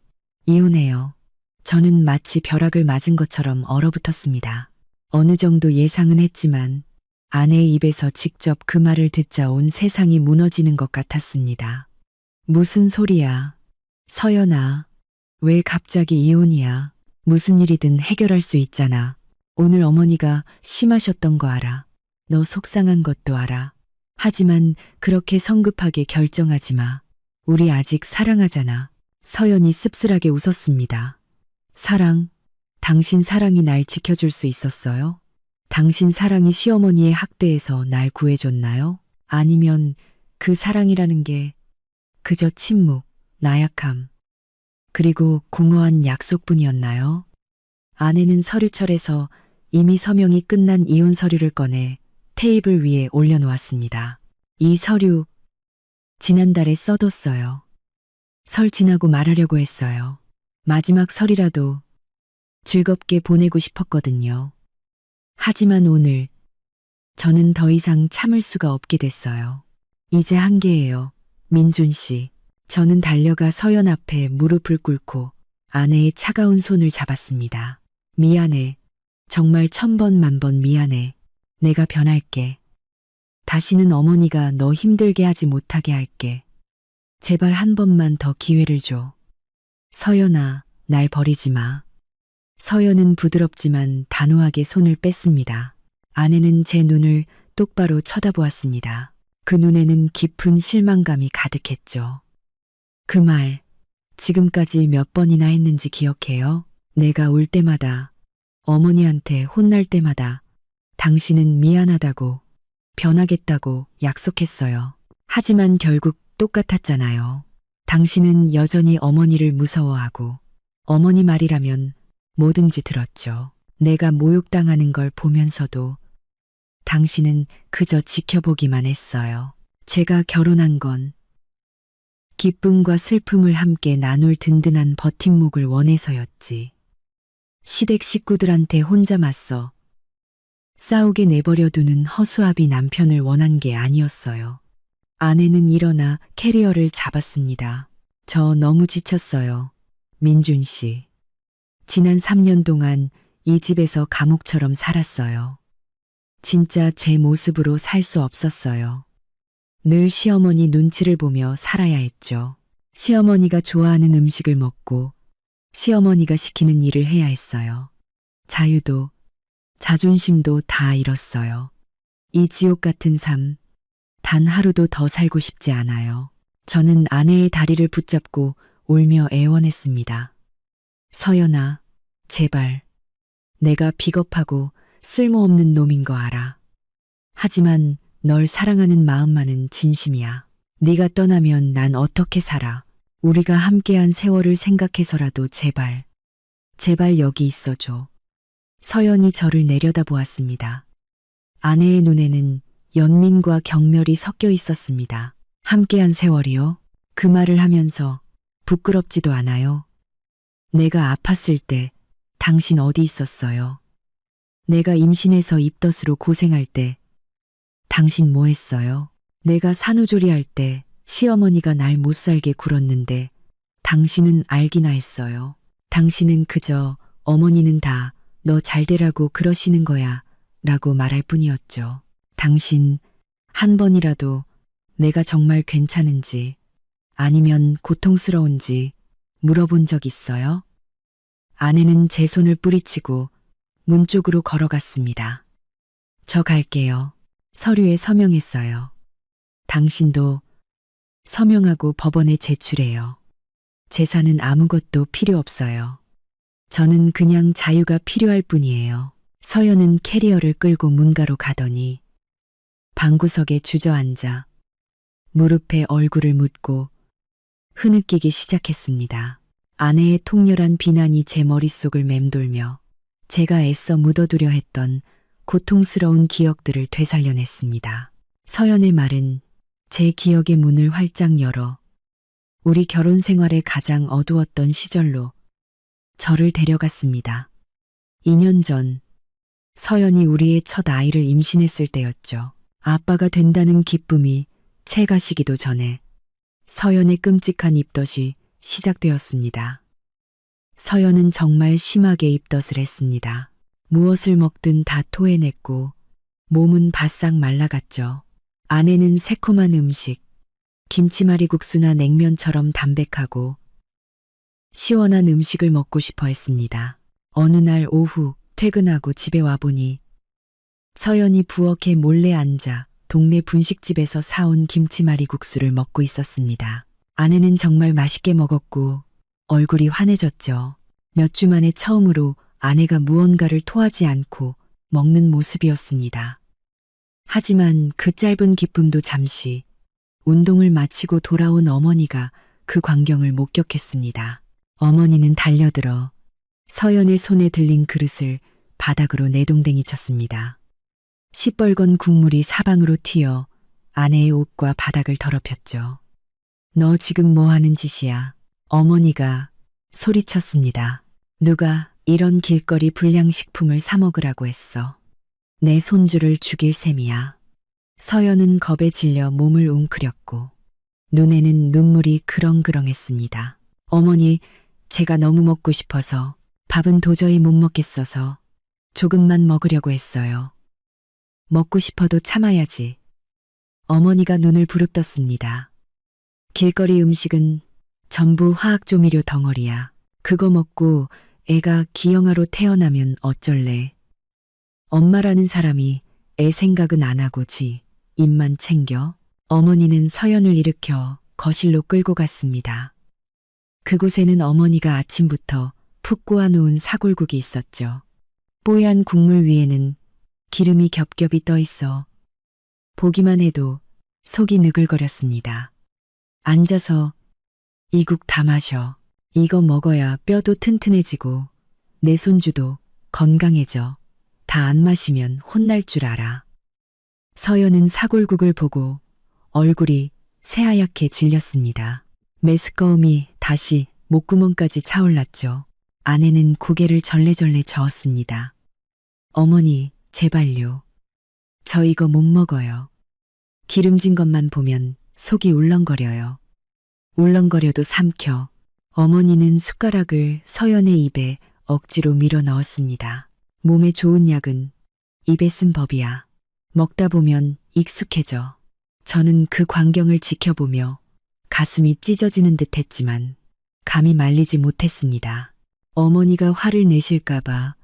이혼해요. 저는 마치 벼락을 맞은 것처럼 얼어붙었습니다. 어느 정도 예상은 했지만 아내의 입에서 직접 그 말을 듣자 온 세상이 무너지는 것 같았습니다. 무슨 소리야? 서연아, 왜 갑자기 이혼이야? 무슨 일이든 해결할 수 있잖아. 오늘 어머니가 심하셨던 거 알아. 너 속상한 것도 알아. 하지만 그렇게 성급하게 결정하지 마. 우리 아직 사랑하잖아. 서연이 씁쓸하게 웃었습니다. 사랑? 당신 사랑이 날 지켜줄 수 있었어요? 당신 사랑이 시어머니의 학대에서 날 구해줬나요? 아니면 그 사랑이라는 게 그저 침묵, 나약함, 그리고 공허한 약속뿐이었나요? 아내는 서류철에서 이미 서명이 끝난 이혼 서류를 꺼내 테이블 위에 올려놓았습니다. 이 서류, 지난달에 써뒀어요. 설 지나고 말하려고 했어요. 마지막 설이라도 즐겁게 보내고 싶었거든요. 하지만 오늘 저는 더 이상 참을 수가 없게 됐어요. 이제 한계예요. 민준 씨. 저는 달려가 서연 앞에 무릎을 꿇고 아내의 차가운 손을 잡았습니다. 미안해. 정말 1000번 만번 미안해. 내가 변할게. 다시는 어머니가 너 힘들게 하지 못하게 할게. 제발 한 번만 더 기회를 줘. 서연아, 날 버리지 마. 서연은 부드럽지만 단호하게 손을 뺐습니다. 아내는 제 눈을 똑바로 쳐다보았습니다. 그 눈에는 깊은 실망감이 가득했죠. 그 말, 지금까지 몇 번이나 했는지 기억해요? 내가 울 때마다, 어머니한테 혼날 때마다 당신은 미안하다고, 변하겠다고 약속했어요. 하지만 결국 똑같았잖아요. 당신은 여전히 어머니를 무서워하고, 어머니 말이라면 뭐든지 들었죠. 내가 모욕당하는 걸 보면서도 당신은 그저 지켜보기만 했어요. 제가 결혼한 건 기쁨과 슬픔을 함께 나눌 든든한 버팀목을 원해서였지. 시댁 식구들한테 혼자 맞서 싸우게 내버려 두는 허수아비 남편을 원한 게 아니었어요. 아내는 일어나 캐리어를 잡았습니다. 저 너무 지쳤어요. 민준 씨. 지난 3년 동안 이 집에서 감옥처럼 살았어요. 진짜 제 모습으로 살 수 없었어요. 늘 시어머니 눈치를 보며 살아야 했죠. 시어머니가 좋아하는 음식을 먹고 시어머니가 시키는 일을 해야 했어요. 자유도, 자존심도 다 잃었어요. 이 지옥 같은 삶, 단 하루도 더 살고 싶지 않아요. 저는 아내의 다리를 붙잡고 울며 애원했습니다. 서연아, 제발. 내가 비겁하고 쓸모없는 놈인 거 알아. 하지만 널 사랑하는 마음만은 진심이야. 네가 떠나면 난 어떻게 살아. 우리가 함께한 세월을 생각해서라도 제발, 제발 여기 있어줘. 서연이 저를 내려다보았습니다. 아내의 눈에는 연민과 경멸이 섞여 있었습니다. 함께한 세월이요? 그 말을 하면서 부끄럽지도 않아요. 내가 아팠을 때 당신 어디 있었어요? 내가 임신해서 입덧으로 고생할 때 당신 뭐 했어요? 내가 산후조리할 때 시어머니가 날 못살게 굴었는데 당신은 알기나 했어요. 당신은 그저 어머니는 다 너 잘되라고 그러시는 거야 라고 말할 뿐이었죠. 당신 한 번이라도 내가 정말 괜찮은지 아니면 고통스러운지 물어본 적 있어요? 아내는 제 손을 뿌리치고 문 쪽으로 걸어갔습니다. 저 갈게요. 서류에 서명했어요. 당신도 서명하고 법원에 제출해요. 재산은 아무것도 필요 없어요. 저는 그냥 자유가 필요할 뿐이에요. 서연은 캐리어를 끌고 문가로 가더니 방구석에 주저앉아 무릎에 얼굴을 묻고 흐느끼기 시작했습니다. 아내의 통렬한 비난이 제 머릿속을 맴돌며 제가 애써 묻어두려 했던 고통스러운 기억들을 되살려냈습니다. 서연의 말은 제 기억의 문을 활짝 열어 우리 결혼 생활의 가장 어두웠던 시절로 저를 데려갔습니다. 2년 전 서연이 우리의 첫 아이를 임신했을 때였죠. 아빠가 된다는 기쁨이 채가 시기도 전에 서연의 끔찍한 입덧이 시작되었습니다. 서연은 정말 심하게 입덧을 했습니다. 무엇을 먹든 다 토해냈고 몸은 바싹 말라갔죠. 아내는 새콤한 음식, 김치말이 국수나 냉면처럼 담백하고 시원한 음식을 먹고 싶어 했습니다. 어느 날 오후 퇴근하고 집에 와보니 서연이 부엌에 몰래 앉아 동네 분식집에서 사온 김치말이 국수를 먹고 있었습니다. 아내는 정말 맛있게 먹었고 얼굴이 환해졌죠. 몇 주 만에 처음으로 아내가 무언가를 토하지 않고 먹는 모습이었습니다. 하지만 그 짧은 기쁨도 잠시 운동을 마치고 돌아온 어머니가 그 광경을 목격했습니다. 어머니는 달려들어 서연의 손에 들린 그릇을 바닥으로 내동댕이 쳤습니다. 시뻘건 국물이 사방으로 튀어 아내의 옷과 바닥을 더럽혔죠. 너 지금 뭐 하는 짓이야? 어머니가 소리쳤습니다. 누가 이런 길거리 불량식품을 사 먹으라고 했어. 내 손주를 죽일 셈이야. 서연은 겁에 질려 몸을 웅크렸고 눈에는 눈물이 그렁그렁했습니다. 어머니, 제가 너무 먹고 싶어서 밥은 도저히 못 먹겠어서 조금만 먹으려고 했어요. 먹고 싶어도 참아야지. 어머니가 눈을 부릅떴습니다. 길거리 음식은 전부 화학조미료 덩어리야. 그거 먹고 애가 기형아로 태어나면 어쩔래. 엄마라는 사람이 애 생각은 안 하고 지 입만 챙겨. 어머니는 서연을 일으켜 거실로 끌고 갔습니다. 그곳에는 어머니가 아침부터 푹 꼬아놓은 사골국이 있었죠. 뽀얀 국물 위에는 기름이 겹겹이 떠 있어 보기만 해도 속이 느글거렸습니다. 앉아서 이 국 다 마셔. 이거 먹어야 뼈도 튼튼해지고 내 손주도 건강해져. 다 안 마시면 혼날 줄 알아. 서연은 사골국을 보고 얼굴이 새하얗게 질렸습니다. 메스꺼움이 다시 목구멍까지 차올랐죠. 아내는 고개를 절레절레 저었습니다. 어머니, 제발요. 저 이거 못 먹어요. 기름진 것만 보면 속이 울렁거려요. 울렁거려도 삼켜. 어머니는 숟가락을 서연의 입에 억지로 밀어 넣었습니다. 몸에 좋은 약은 입에 쓴 법이야. 먹다 보면 익숙해져. 저는 그 광경을 지켜보며 가슴이 찢어지는 듯 했지만 감히 말리지 못했습니다. 어머니가 화를 내실까봐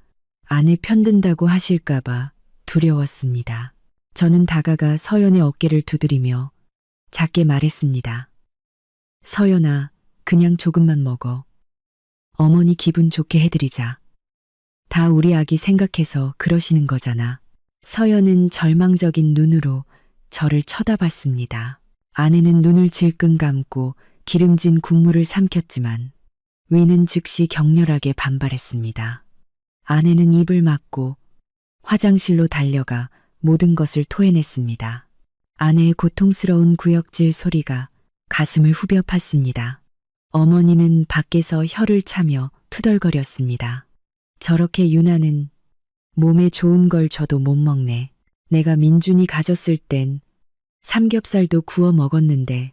아내 편든다고 하실까봐 두려웠습니다. 저는 다가가 서연의 어깨를 두드리며 작게 말했습니다. 서연아, 그냥 조금만 먹어. 어머니 기분 좋게 해드리자. 다 우리 아기 생각해서 그러시는 거잖아. 서연은 절망적인 눈으로 저를 쳐다봤습니다. 아내는 눈을 질끈 감고 기름진 국물을 삼켰지만 위는 즉시 격렬하게 반발했습니다. 아내는 입을 막고 화장실로 달려가 모든 것을 토해냈습니다. 아내의 고통스러운 구역질 소리가 가슴을 후벼 팠습니다. 어머니는 밖에서 혀를 차며 투덜거렸습니다. 저렇게 유나는 몸에 좋은 걸 줘도 못 먹네. 내가 민준이 가졌을 땐 삼겹살도 구워 먹었는데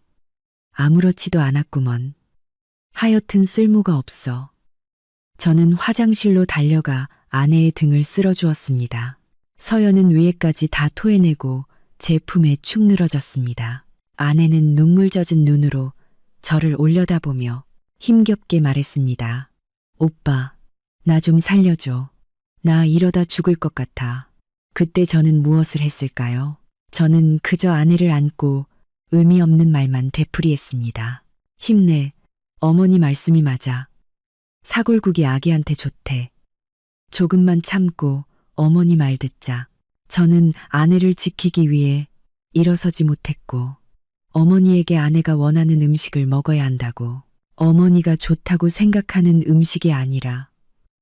아무렇지도 않았구먼. 하여튼 쓸모가 없어. 저는 화장실로 달려가 아내의 등을 쓸어주었습니다. 서연은 위에까지 다 토해내고 제 품에 축 늘어졌습니다. 아내는 눈물 젖은 눈으로 저를 올려다보며 힘겹게 말했습니다. 오빠, 나 좀 살려줘. 나 이러다 죽을 것 같아. 그때 저는 무엇을 했을까요? 저는 그저 아내를 안고 의미 없는 말만 되풀이했습니다. 힘내. 어머니 말씀이 맞아. 사골국이 아기한테 좋대. 조금만 참고 어머니 말 듣자. 저는 아내를 지키기 위해 일어서지 못했고 어머니에게 아내가 원하는 음식을 먹어야 한다고, 어머니가 좋다고 생각하는 음식이 아니라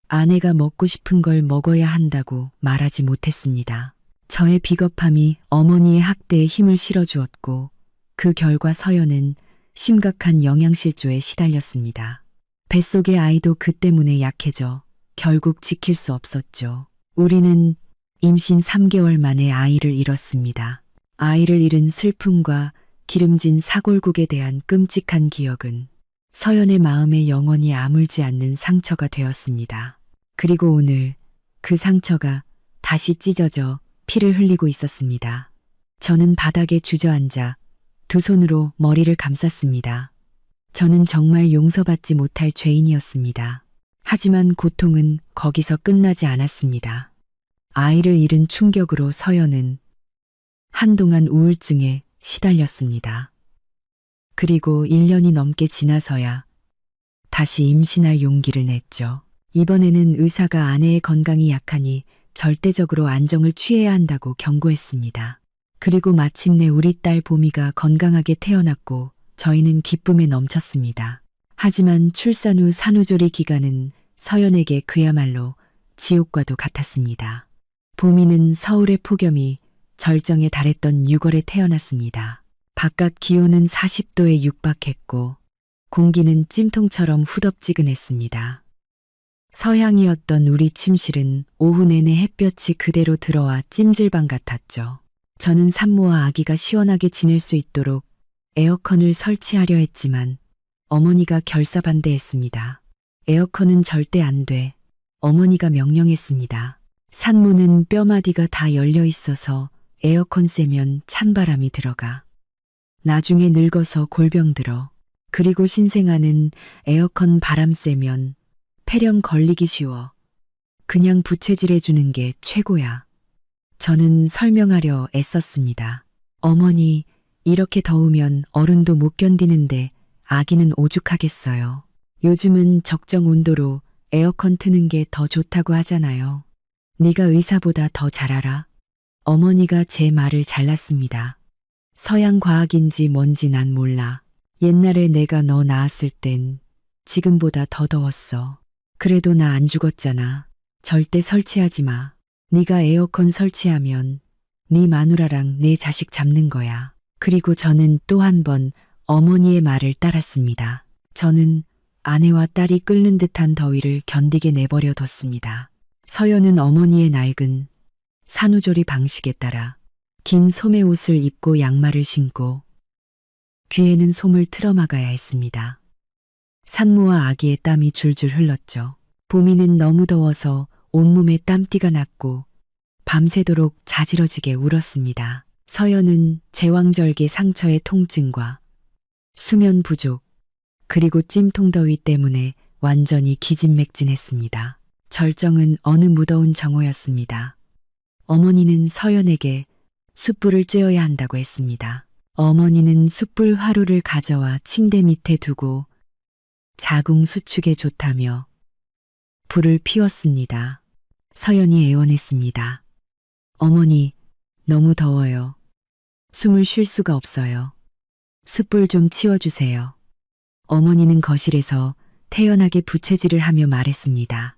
아내가 먹고 싶은 걸 먹어야 한다고 말하지 못했습니다. 저의 비겁함이 어머니의 학대에 힘을 실어주었고 그 결과 서연은 심각한 영양실조에 시달렸습니다. 뱃속의 아이도 그 때문에 약해져 결국 지킬 수 없었죠. 우리는 임신 3개월 만에 아이를 잃었습니다. 아이를 잃은 슬픔과 기름진 사골국에 대한 끔찍한 기억은 서연의 마음에 영원히 아물지 않는 상처가 되었습니다. 그리고 오늘 그 상처가 다시 찢어져 피를 흘리고 있었습니다. 저는 바닥에 주저앉아 두 손으로 머리를 감쌌습니다. 저는 정말 용서받지 못할 죄인이었습니다. 하지만 고통은 거기서 끝나지 않았습니다. 아이를 잃은 충격으로 서연은 한동안 우울증에 시달렸습니다. 그리고 1년이 넘게 지나서야 다시 임신할 용기를 냈죠. 이번에는 의사가 아내의 건강이 약하니 절대적으로 안정을 취해야 한다고 경고했습니다. 그리고 마침내 우리 딸 보미가 건강하게 태어났고 저희는 기쁨에 넘쳤습니다. 하지만 출산 후 산후조리 기간은 서연에게 그야말로 지옥과도 같았습니다. 보미는 서울의 폭염이 절정에 달했던 6월에 태어났습니다. 바깥 기온은 40도에 육박했고 공기는 찜통처럼 후덥지근했습니다. 서양이었던 우리 침실은 오후 내내 햇볕이 그대로 들어와 찜질방 같았죠. 저는 산모와 아기가 시원하게 지낼 수 있도록 에어컨을 설치하려 했지만 어머니가 결사반대했습니다. 에어컨은 절대 안 돼. 어머니가 명령했습니다. 산모는 뼈마디가 다 열려 있어서 에어컨 쐬면 찬바람이 들어가. 나중에 늙어서 골병 들어. 그리고 신생아는 에어컨 바람 쐬면 폐렴 걸리기 쉬워. 그냥 부채질해 주는 게 최고야. 저는 설명하려 애썼습니다. 어머니, 이렇게 더우면 어른도 못 견디는데 아기는 오죽하겠어요. 요즘은 적정 온도로 에어컨 트는 게 더 좋다고 하잖아요. 네가 의사보다 더 잘 알아. 어머니가 제 말을 잘랐습니다. 서양 과학인지 뭔지 난 몰라. 옛날에 내가 너 낳았을 땐 지금보다 더 더웠어. 그래도 나 안 죽었잖아. 절대 설치하지 마. 네가 에어컨 설치하면 네 마누라랑 내 자식 잡는 거야. 그리고 저는 또 한 번 어머니의 말을 따랐습니다. 저는 아내와 딸이 끓는 듯한 더위를 견디게 내버려 뒀습니다. 서연은 어머니의 낡은 산후조리 방식에 따라 긴 소매 옷을 입고 양말을 신고 귀에는 솜을 틀어 막아야 했습니다. 산모와 아기의 땀이 줄줄 흘렀죠. 보미는 너무 더워서 온몸에 땀띠가 났고 밤새도록 자지러지게 울었습니다. 서연은 제왕절개 상처의 통증과 수면 부족, 그리고 찜통더위 때문에 완전히 기진맥진했습니다. 절정은 어느 무더운 정오였습니다. 어머니는 서연에게 숯불을 쬐어야 한다고 했습니다. 어머니는 숯불 화로를 가져와 침대 밑에 두고 자궁 수축에 좋다며 불을 피웠습니다. 서연이 애원했습니다. 어머니, 너무 더워요. 숨을 쉴 수가 없어요. 숯불 좀 치워주세요. 어머니는 거실에서 태연하게 부채질을 하며 말했습니다.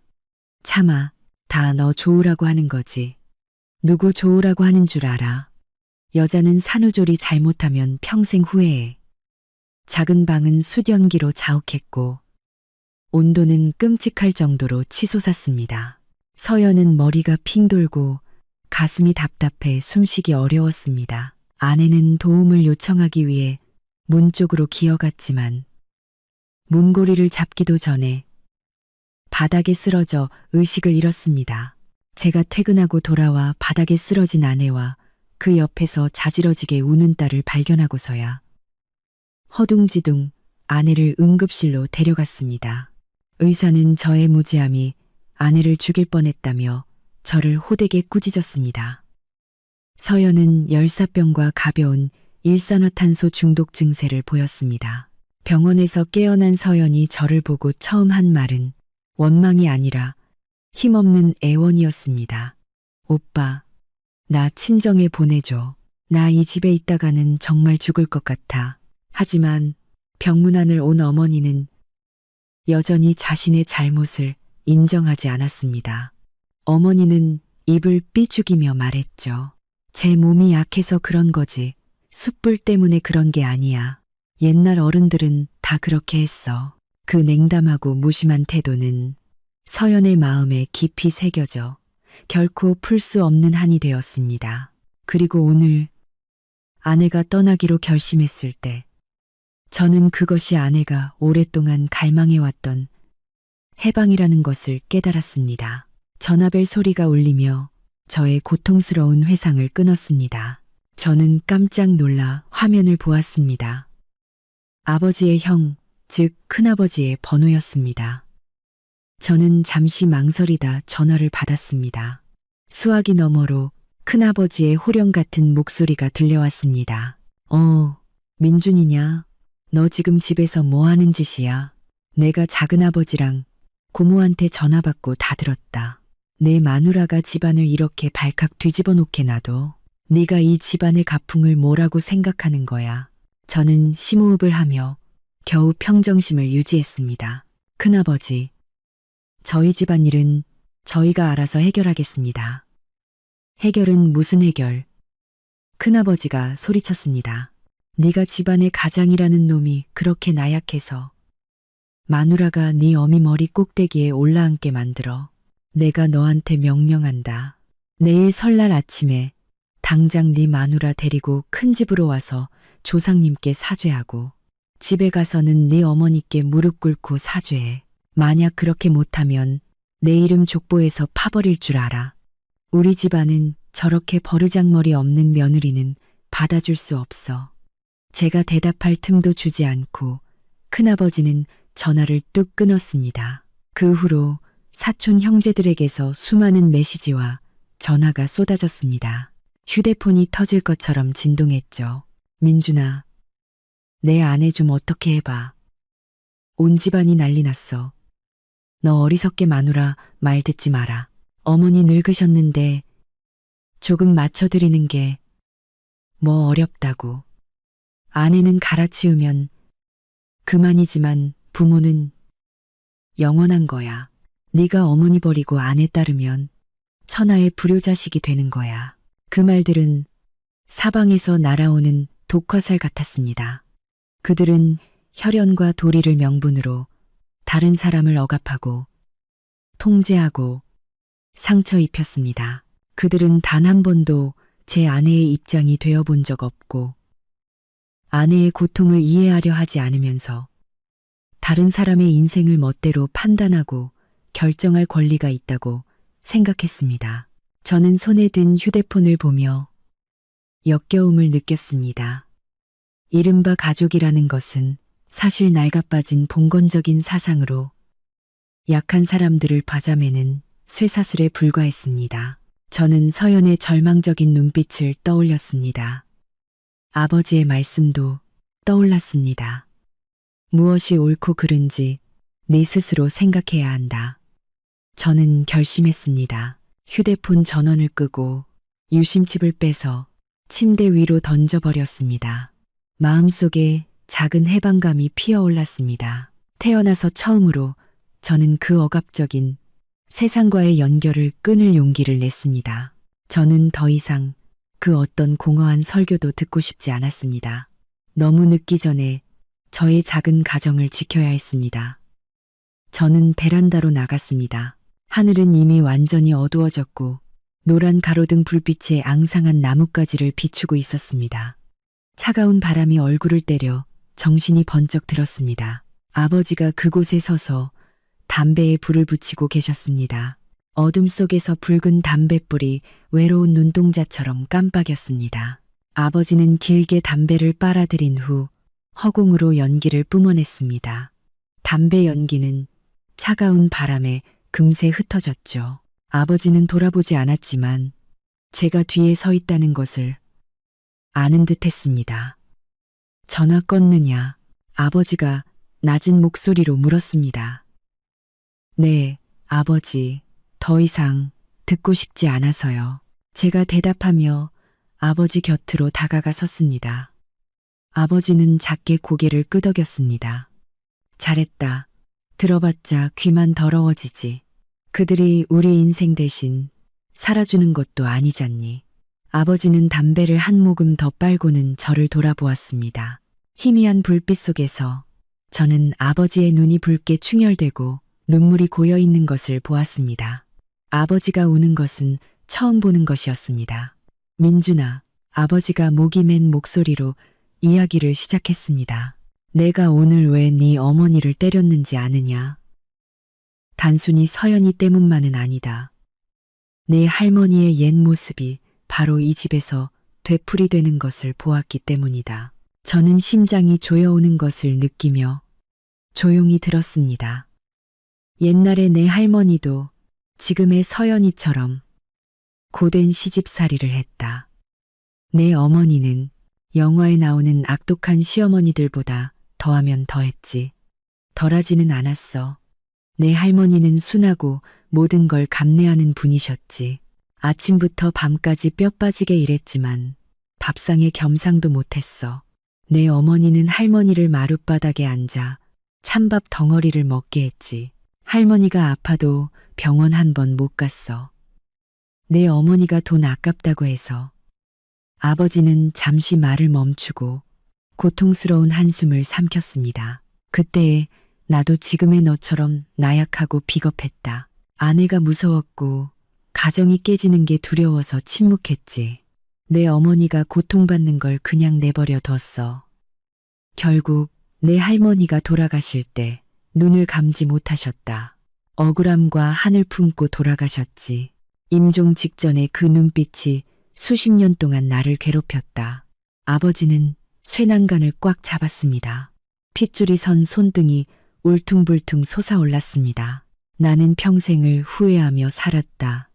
참아, 다 너 좋으라고 하는 거지. 누구 좋으라고 하는 줄 알아. 여자는 산후조리 잘못하면 평생 후회해. 작은 방은 숯연기로 자욱했고 온도는 끔찍할 정도로 치솟았습니다. 서연은 머리가 핑 돌고 가슴이 답답해 숨쉬기 어려웠습니다. 아내는 도움을 요청하기 위해 문 쪽으로 기어갔지만 문고리를 잡기도 전에 바닥에 쓰러져 의식을 잃었습니다. 제가 퇴근하고 돌아와 바닥에 쓰러진 아내와 그 옆에서 자지러지게 우는 딸을 발견하고서야 허둥지둥 아내를 응급실로 데려갔습니다. 의사는 저의 무지함이 아내를 죽일 뻔했다며 저를 호되게 꾸짖었습니다. 서연은 열사병과 가벼운 일산화탄소 중독 증세를 보였습니다. 병원에서 깨어난 서연이 저를 보고 처음 한 말은 원망이 아니라 힘없는 애원이었습니다. 오빠, 나 친정에 보내줘. 나 이 집에 있다가는 정말 죽을 것 같아. 하지만 병문안을 온 어머니는 여전히 자신의 잘못을 인정하지 않았습니다. 어머니는 입을 삐죽이며 말했죠. 제 몸이 약해서 그런 거지. 숯불 때문에 그런 게 아니야. 옛날 어른들은 다 그렇게 했어. 그 냉담하고 무심한 태도는 서연의 마음에 깊이 새겨져 결코 풀 수 없는 한이 되었습니다. 그리고 오늘 아내가 떠나기로 결심했을 때 저는 그것이 아내가 오랫동안 갈망해왔던 해방이라는 것을 깨달았습니다. 전화벨 소리가 울리며 저의 고통스러운 회상을 끊었습니다. 저는 깜짝 놀라 화면을 보았습니다. 아버지의 형, 즉 큰아버지의 번호였습니다. 저는 잠시 망설이다 전화를 받았습니다. 수화기 너머로 큰아버지의 호령 같은 목소리가 들려왔습니다. 민준이냐? 너 지금 집에서 뭐 하는 짓이야? 내가 작은아버지랑 고모한테 전화 받고 다 들었다. 내 마누라가 집안을 이렇게 발칵 뒤집어 놓게 놔둬. 네가 이 집안의 가풍을 뭐라고 생각하는 거야. 저는 심호흡을 하며 겨우 평정심을 유지했습니다. 큰아버지, 저희 집안일은 저희가 알아서 해결하겠습니다. 해결은 무슨 해결? 큰아버지가 소리쳤습니다. 네가 집안의 가장이라는 놈이 그렇게 나약해서 마누라가 네 어미 머리 꼭대기에 올라앉게 만들어. 내가 너한테 명령한다. 내일 설날 아침에 당장 네 마누라 데리고 큰 집으로 와서 조상님께 사죄하고 집에 가서는 네 어머니께 무릎 꿇고 사죄해. 만약 그렇게 못하면 내 이름 족보에서 파버릴 줄 알아. 우리 집안은 저렇게 버르장머리 없는 며느리는 받아줄 수 없어. 제가 대답할 틈도 주지 않고 큰아버지는 전화를 뚝 끊었습니다. 그 후로 사촌 형제들에게서 수많은 메시지와 전화가 쏟아졌습니다. 휴대폰이 터질 것처럼 진동했죠. 민준아, 내 아내 좀 어떻게 해봐. 온 집안이 난리 났어. 너 어리석게 마누라 말 듣지 마라. 어머니 늙으셨는데 조금 맞춰드리는 게 뭐 어렵다고. 아내는 갈아치우면 그만이지만 부모는 영원한 거야. 네가 어머니 버리고 아내 따르면 천하의 불효자식이 되는 거야. 그 말들은 사방에서 날아오는 독화살 같았습니다. 그들은 혈연과 도리를 명분으로 다른 사람을 억압하고 통제하고 상처 입혔습니다. 그들은 단 한 번도 제 아내의 입장이 되어 본 적 없고 아내의 고통을 이해하려 하지 않으면서 다른 사람의 인생을 멋대로 판단하고 결정할 권리가 있다고 생각했습니다. 저는 손에 든 휴대폰을 보며 역겨움을 느꼈습니다. 이른바 가족이라는 것은 사실 낡아빠진 봉건적인 사상으로 약한 사람들을 봐자매는 쇠사슬에 불과했습니다. 저는 서연의 절망적인 눈빛을 떠올렸습니다. 아버지의 말씀도 떠올랐습니다. 무엇이 옳고 그른지 네 스스로 생각해야 한다. 저는 결심했습니다. 휴대폰 전원을 끄고 유심칩을 빼서 침대 위로 던져버렸습니다. 마음속에 작은 해방감이 피어올랐습니다. 태어나서 처음으로 저는 그 억압적인 세상과의 연결을 끊을 용기를 냈습니다. 저는 더 이상 그 어떤 공허한 설교도 듣고 싶지 않았습니다. 너무 늦기 전에 저의 작은 가정을 지켜야 했습니다. 저는 베란다로 나갔습니다. 하늘은 이미 완전히 어두워졌고 노란 가로등 불빛에 앙상한 나뭇가지를 비추고 있었습니다. 차가운 바람이 얼굴을 때려 정신이 번쩍 들었습니다. 아버지가 그곳에 서서 담배에 불을 붙이고 계셨습니다. 어둠 속에서 붉은 담뱃불이 외로운 눈동자처럼 깜빡였습니다. 아버지는 길게 담배를 빨아들인 후 허공으로 연기를 뿜어냈습니다. 담배 연기는 차가운 바람에 금세 흩어졌죠. 아버지는 돌아보지 않았지만 제가 뒤에 서 있다는 것을 아는 듯 했습니다. 전화 껐느냐? 아버지가 낮은 목소리로 물었습니다. 네, 아버지. 더 이상 듣고 싶지 않아서요. 제가 대답하며 아버지 곁으로 다가가 섰습니다. 아버지는 작게 고개를 끄덕였습니다. 잘했다. 들어봤자 귀만 더러워지지. 그들이 우리 인생 대신 살아주는 것도 아니잖니. 아버지는 담배를 한 모금 더 빨고는 저를 돌아보았습니다. 희미한 불빛 속에서 저는 아버지의 눈이 붉게 충혈되고 눈물이 고여 있는 것을 보았습니다. 아버지가 우는 것은 처음 보는 것이었습니다. 민준아, 아버지가 목이 맨 목소리로 이야기를 시작했습니다. 내가 오늘 왜 네 어머니를 때렸는지 아느냐? 단순히 서연이 때문만은 아니다. 내 할머니의 옛 모습이 바로 이 집에서 되풀이되는 것을 보았기 때문이다. 저는 심장이 조여오는 것을 느끼며 조용히 들었습니다. 옛날에 내 할머니도 지금의 서연이처럼 고된 시집살이를 했다. 내 어머니는 영화에 나오는 악독한 시어머니들보다 더하면 더했지. 덜하지는 않았어. 내 할머니는 순하고 모든 걸 감내하는 분이셨지. 아침부터 밤까지 뼈 빠지게 일했지만 밥상에 겸상도 못했어. 내 어머니는 할머니를 마룻바닥에 앉아 찬밥 덩어리를 먹게 했지. 할머니가 아파도 병원 한 번 못 갔어. 내 어머니가 돈 아깝다고 해서. 아버지는 잠시 말을 멈추고 고통스러운 한숨을 삼켰습니다. 그때에 나도 지금의 너처럼 나약하고 비겁했다. 아내가 무서웠고 가정이 깨지는 게 두려워서 침묵했지. 내 어머니가 고통받는 걸 그냥 내버려 뒀어. 결국 내 할머니가 돌아가실 때 눈을 감지 못하셨다. 억울함과 한을 품고 돌아가셨지. 임종 직전에 그 눈빛이 수십 년 동안 나를 괴롭혔다. 아버지는 쇠난간을 꽉 잡았습니다. 핏줄이 선 손등이 울퉁불퉁 솟아올랐습니다. 나는 평생을 후회하며 살았다.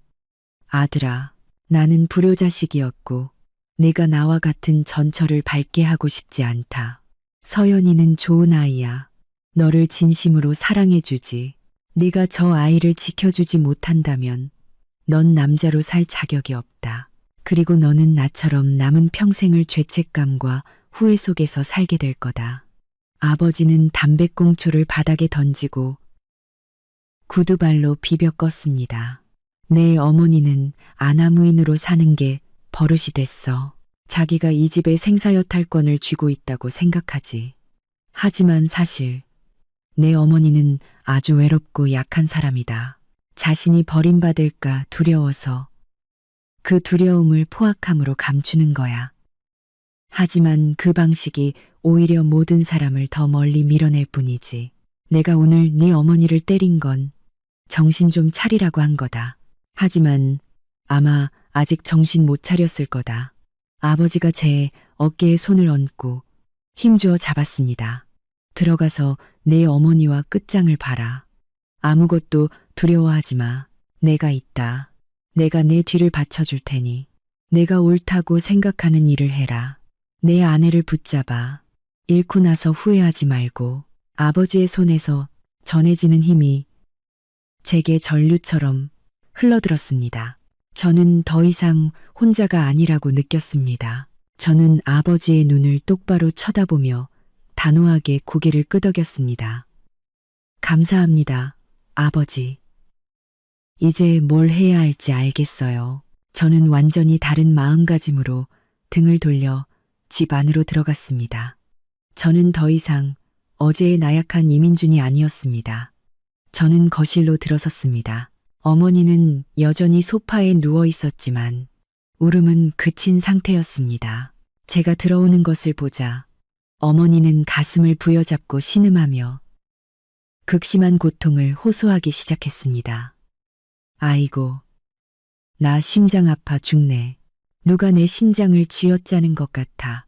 아들아, 나는 불효자식이었고 네가 나와 같은 전철을 밟게 하고 싶지 않다. 서연이는 좋은 아이야. 너를 진심으로 사랑해주지. 네가 저 아이를 지켜주지 못한다면 넌 남자로 살 자격이 없다. 그리고 너는 나처럼 남은 평생을 죄책감과 후회 속에서 살게 될 거다. 아버지는 담배꽁초를 바닥에 던지고 구두발로 비벼 껐습니다. 내 어머니는 아나무인으로 사는 게 버릇이 됐어. 자기가 이 집의 생사여탈권을 쥐고 있다고 생각하지. 하지만 사실 내 어머니는 아주 외롭고 약한 사람이다. 자신이 버림받을까 두려워서 그 두려움을 포악함으로 감추는 거야. 하지만 그 방식이 오히려 모든 사람을 더 멀리 밀어낼 뿐이지. 내가 오늘 네 어머니를 때린 건 정신 좀 차리라고 한 거다. 하지만 아마 아직 정신 못 차렸을 거다. 아버지가 제 어깨에 손을 얹고 힘주어 잡았습니다. 들어가서 내 어머니와 끝장을 봐라. 아무것도 두려워하지 마. 내가 있다. 내가 내 뒤를 받쳐줄 테니. 내가 옳다고 생각하는 일을 해라. 내 아내를 붙잡아. 잃고 나서 후회하지 말고. 아버지의 손에서 전해지는 힘이 제게 전류처럼 흘러들었습니다. 저는 더 이상 혼자가 아니라고 느꼈습니다. 저는 아버지의 눈을 똑바로 쳐다보며 단호하게 고개를 끄덕였습니다. 감사합니다, 아버지. 이제 뭘 해야 할지 알겠어요. 저는 완전히 다른 마음가짐으로 등을 돌려 집 안으로 들어갔습니다. 저는 더 이상 어제의 나약한 이민준이 아니었습니다. 저는 거실로 들어섰습니다. 어머니는 여전히 소파에 누워 있었지만 울음은 그친 상태였습니다. 제가 들어오는 것을 보자 어머니는 가슴을 부여잡고 신음하며 극심한 고통을 호소하기 시작했습니다. 아이고, 나 심장 아파 죽네. 누가 내 심장을 쥐어짜는 것 같아.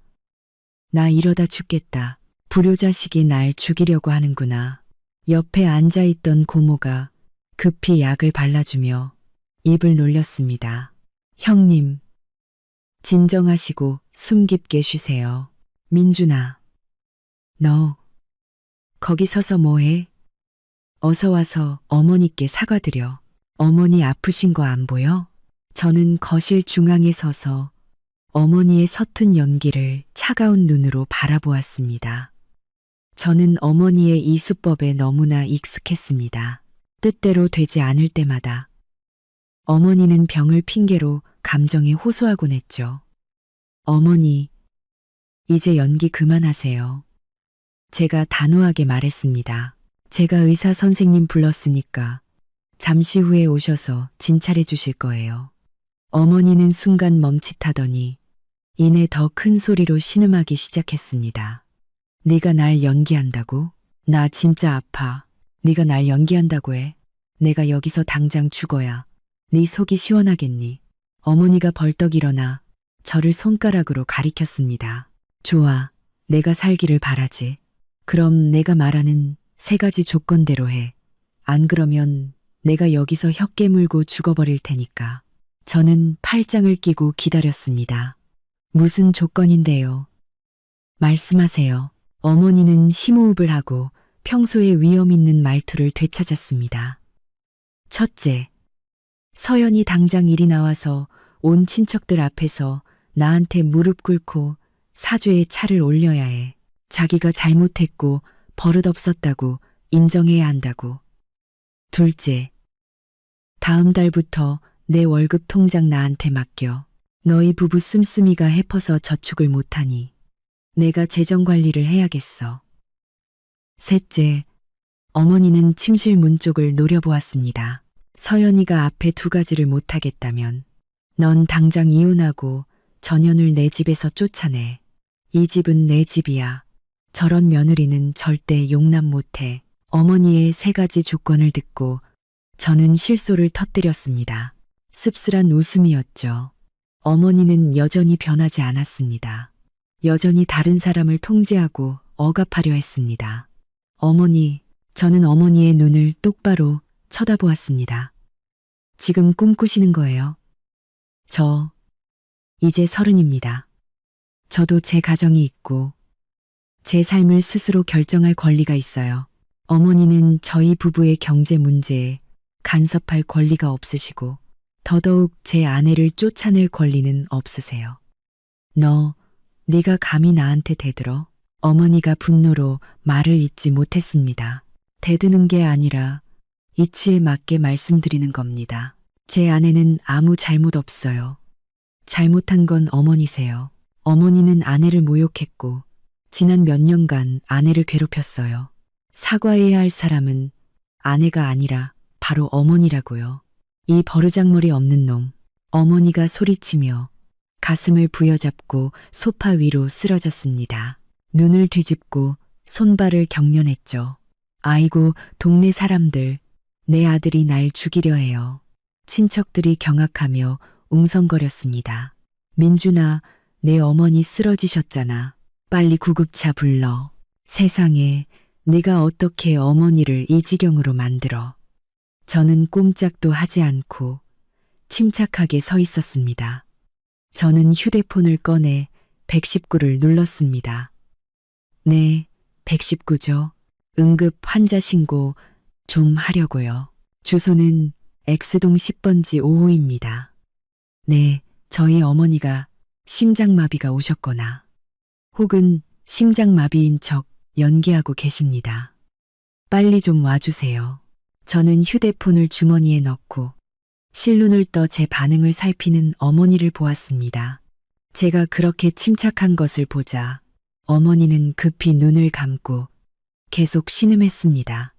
나 이러다 죽겠다. 불효자식이 날 죽이려고 하는구나. 옆에 앉아있던 고모가 급히 약을 발라주며 입을 놀렸습니다. 형님, 진정하시고 숨 깊게 쉬세요. 민준아, 너 거기 서서 뭐해? 어서 와서 어머니께 사과드려. 어머니 아프신 거 안 보여? 저는 거실 중앙에 서서 어머니의 서툰 연기를 차가운 눈으로 바라보았습니다. 저는 어머니의 이 수법에 너무나 익숙했습니다. 뜻대로 되지 않을 때마다 어머니는 병을 핑계로 감정에 호소하곤 했죠. 어머니, 이제 연기 그만하세요. 제가 단호하게 말했습니다. 제가 의사 선생님 불렀으니까 잠시 후에 오셔서 진찰해 주실 거예요. 어머니는 순간 멈칫하더니 이내 더 큰 소리로 신음하기 시작했습니다. 네가 날 연기한다고? 나 진짜 아파. 네가 날 연기한다고 해. 내가 여기서 당장 죽어야 네 속이 시원하겠니? 어머니가 벌떡 일어나 저를 손가락으로 가리켰습니다. 좋아, 내가 살기를 바라지. 그럼 내가 말하는 3가지 조건대로 해. 안 그러면 내가 여기서 혀 깨물고 죽어버릴 테니까. 저는 팔짱을 끼고 기다렸습니다. 무슨 조건인데요? 말씀하세요. 어머니는 심호흡을 하고 평소에 위험 있는 말투를 되찾았습니다. 첫째, 서연이 당장 이리 나와서 온 친척들 앞에서 나한테 무릎 꿇고 사죄의 차를 올려야 해. 자기가 잘못했고 버릇없었다고 인정해야 한다고. 둘째, 다음 달부터 내 월급 통장 나한테 맡겨. 너희 부부 씀씀이가 해퍼서 저축을 못하니 내가 재정 관리를 해야겠어. 셋째, 어머니는 침실 문 쪽을 노려보았습니다. 서연이가 앞에 2가지를 못하겠다면 넌 당장 이혼하고 전현을 내 집에서 쫓아내. 이 집은 내 집이야. 저런 며느리는 절대 용납 못해. 어머니의 3가지 조건을 듣고 저는 실소를 터뜨렸습니다. 씁쓸한 웃음이었죠. 어머니는 여전히 변하지 않았습니다. 여전히 다른 사람을 통제하고 억압하려 했습니다. 어머니, 저는 어머니의 눈을 똑바로 쳐다보았습니다. 지금 꿈꾸시는 거예요? 저 이제 30입니다. 저도 제 가정이 있고 제 삶을 스스로 결정할 권리가 있어요. 어머니는 저희 부부의 경제 문제에 간섭할 권리가 없으시고 더더욱 제 아내를 쫓아낼 권리는 없으세요. 네가 감히 나한테 대들어? 어머니가 분노로 말을 잇지 못했습니다. 대드는 게 아니라 이치에 맞게 말씀드리는 겁니다. 제 아내는 아무 잘못 없어요. 잘못한 건 어머니세요. 어머니는 아내를 모욕했고 지난 몇 년간 아내를 괴롭혔어요. 사과해야 할 사람은 아내가 아니라 바로 어머니라고요. 이 버르장머리 없는 놈. 어머니가 소리치며 가슴을 부여잡고 소파 위로 쓰러졌습니다. 눈을 뒤집고 손발을 경련했죠. 아이고, 동네 사람들, 내 아들이 날 죽이려 해요. 친척들이 경악하며 웅성거렸습니다. 민준아, 내 어머니 쓰러지셨잖아. 빨리 구급차 불러. 세상에, 네가 어떻게 어머니를 이 지경으로 만들어. 저는 꼼짝도 하지 않고 침착하게 서 있었습니다. 저는 휴대폰을 꺼내 119를 눌렀습니다. 네, 119죠. 응급 환자 신고 좀 하려고요. 주소는 X동 10번지 5호입니다. 네, 저희 어머니가 심장마비가 오셨거나 혹은 심장마비인 척 연기하고 계십니다. 빨리 좀 와주세요. 저는 휴대폰을 주머니에 넣고 실눈을 떠 제 반응을 살피는 어머니를 보았습니다. 제가 그렇게 침착한 것을 보자 어머니는 급히 눈을 감고 계속 신음했습니다.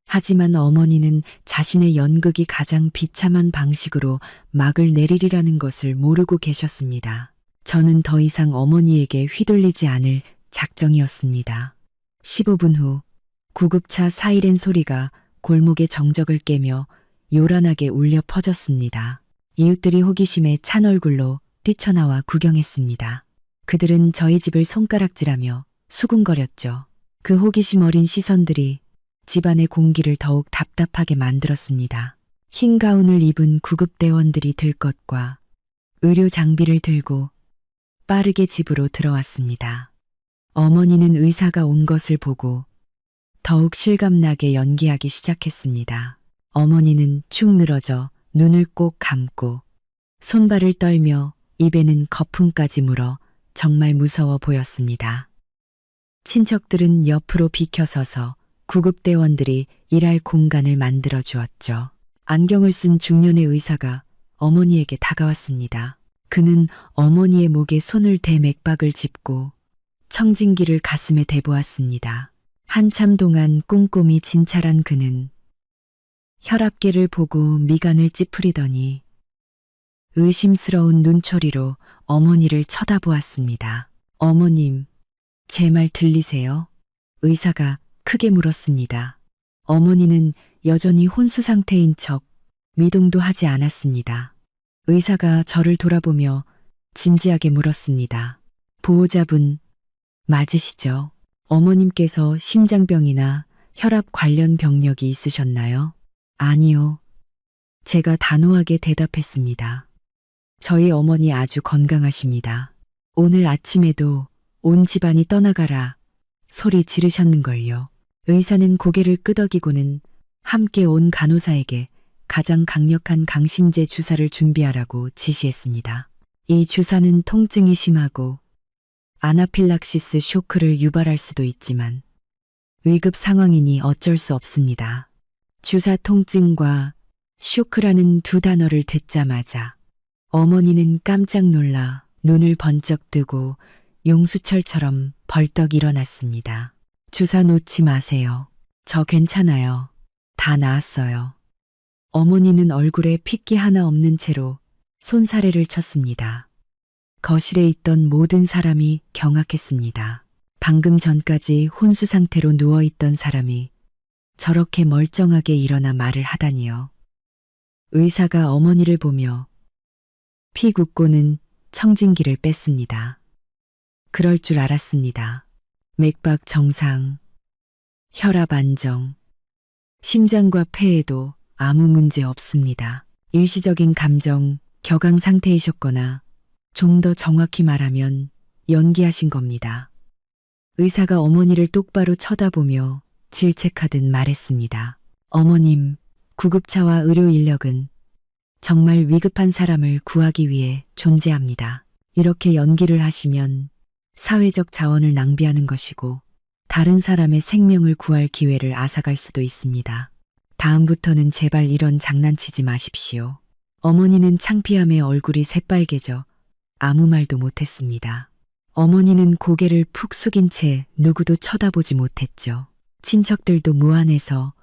하지만 어머니는 자신의 연극이 가장 비참한 방식으로 막을 내리리라는 것을 모르고 계셨습니다. 저는 더 이상 어머니에게 휘둘리지 않을 작정이었습니다. 15분 후 구급차 사이렌 소리가 골목의 정적을 깨며 요란하게 울려 퍼졌습니다. 이웃들이 호기심에 찬 얼굴로 뛰쳐나와 구경했습니다. 그들은 저희 집을 손가락질하며 수군거렸죠. 그 호기심 어린 시선들이 집안의 공기를 더욱 답답하게 만들었습니다. 흰 가운을 입은 구급대원들이 들것과 의료 장비를 들고 빠르게 집으로 들어왔습니다. 어머니는 의사가 온 것을 보고 더욱 실감나게 연기하기 시작했습니다. 어머니는 축 늘어져 눈을 꼭 감고 손발을 떨며 입에는 거품까지 물어 정말 무서워 보였습니다. 친척들은 옆으로 비켜서서 구급대원들이 일할 공간을 만들어 주었죠. 안경을 쓴 중년의 의사가 어머니에게 다가왔습니다. 그는 어머니의 목에 손을 대 맥박을 짚고 청진기를 가슴에 대보았습니다. 한참 동안 꼼꼼히 진찰한 그는 혈압계를 보고 미간을 찌푸리더니 의심스러운 눈초리로 어머니를 쳐다보았습니다. 어머님, 제 말 들리세요? 의사가 크게 물었습니다. 어머니는 여전히 혼수 상태인 척 미동도 하지 않았습니다. 의사가 저를 돌아보며 진지하게 물었습니다. 보호자분, 맞으시죠? 어머님께서 심장병이나 혈압 관련 병력이 있으셨나요? 아니요. 제가 단호하게 대답했습니다. 저희 어머니 아주 건강하십니다. 오늘 아침에도 온 집안이 떠나가라 소리 지르셨는걸요. 의사는 고개를 끄덕이고는 함께 온 간호사에게 가장 강력한 강심제 주사를 준비하라고 지시했습니다. 이 주사는 통증이 심하고 아나필락시스 쇼크를 유발할 수도 있지만 위급 상황이니 어쩔 수 없습니다. 주사 통증과 쇼크라는 두 단어를 듣자마자 어머니는 깜짝 놀라 눈을 번쩍 뜨고 용수철처럼 벌떡 일어났습니다. 주사 놓지 마세요. 저 괜찮아요. 다 나았어요. 어머니는 얼굴에 핏기 하나 없는 채로 손사래를 쳤습니다. 거실에 있던 모든 사람이 경악했습니다. 방금 전까지 혼수 상태로 누워있던 사람이 저렇게 멀쩡하게 일어나 말을 하다니요. 의사가 어머니를 보며 피 굳고는 청진기를 뺐습니다. 그럴 줄 알았습니다. 맥박 정상, 혈압 안정, 심장과 폐에도 아무 문제 없습니다. 일시적인 감정, 격앙 상태이셨거나 좀 더 정확히 말하면 연기하신 겁니다. 의사가 어머니를 똑바로 쳐다보며 질책하듯 말했습니다. 어머님, 구급차와 의료 인력은 정말 위급한 사람을 구하기 위해 존재합니다. 이렇게 연기를 하시면 사회적 자원을 낭비하는 것이고 다른 사람의 생명을 구할 기회를 앗아갈 수도 있습니다. 다음부터는 제발 이런 장난치지 마십시오. 어머니는 창피함에 얼굴이 새빨개져 아무 말도 못했습니다. 어머니는 고개를 푹 숙인 채 누구도 쳐다보지 못했죠. 친척들도 무안해서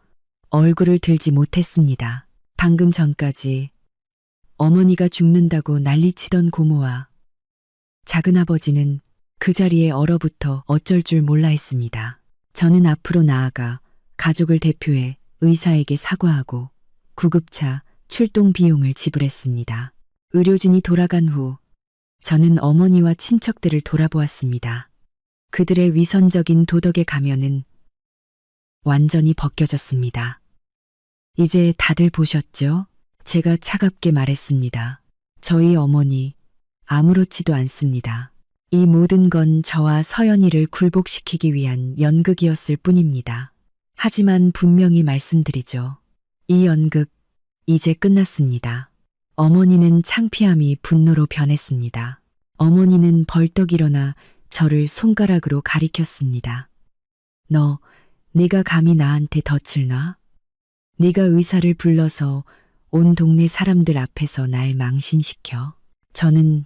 얼굴을 들지 못했습니다. 방금 전까지 어머니가 죽는다고 난리치던 고모와 작은아버지는 그 자리에 얼어붙어 어쩔 줄 몰라 했습니다. 저는 앞으로 나아가 가족을 대표해 의사에게 사과하고 구급차 출동 비용을 지불했습니다. 의료진이 돌아간 후 저는 어머니와 친척들을 돌아보았습니다. 그들의 위선적인 도덕의 가면은 완전히 벗겨졌습니다. 이제 다들 보셨죠? 제가 차갑게 말했습니다. 저희 어머니 아무렇지도 않습니다. 이 모든 건 저와 서연이를 굴복시키기 위한 연극이었을 뿐입니다. 하지만 분명히 말씀드리죠. 이 연극 이제 끝났습니다. 어머니는 창피함이 분노로 변했습니다. 어머니는 벌떡 일어나 저를 손가락으로 가리켰습니다. 네가 감히 나한테 덫을 놔? 네가 의사를 불러서 온 동네 사람들 앞에서 날 망신시켜. 저는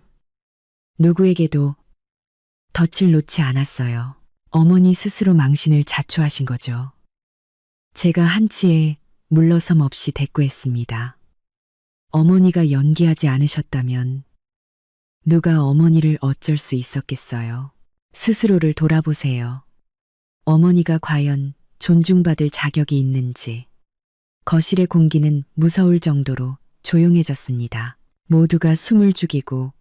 누구에게도 덫을 놓지 않았어요. 어머니 스스로 망신을 자초하신 거죠. 제가 한치의 물러섬 없이 대꾸했습니다. 어머니가 연기하지 않으셨다면 누가 어머니를 어쩔 수 있었겠어요. 스스로를 돌아보세요. 어머니가 과연 존중받을 자격이 있는지. 거실의 공기는 무서울 정도로 조용해졌습니다. 모두가 숨을 죽이고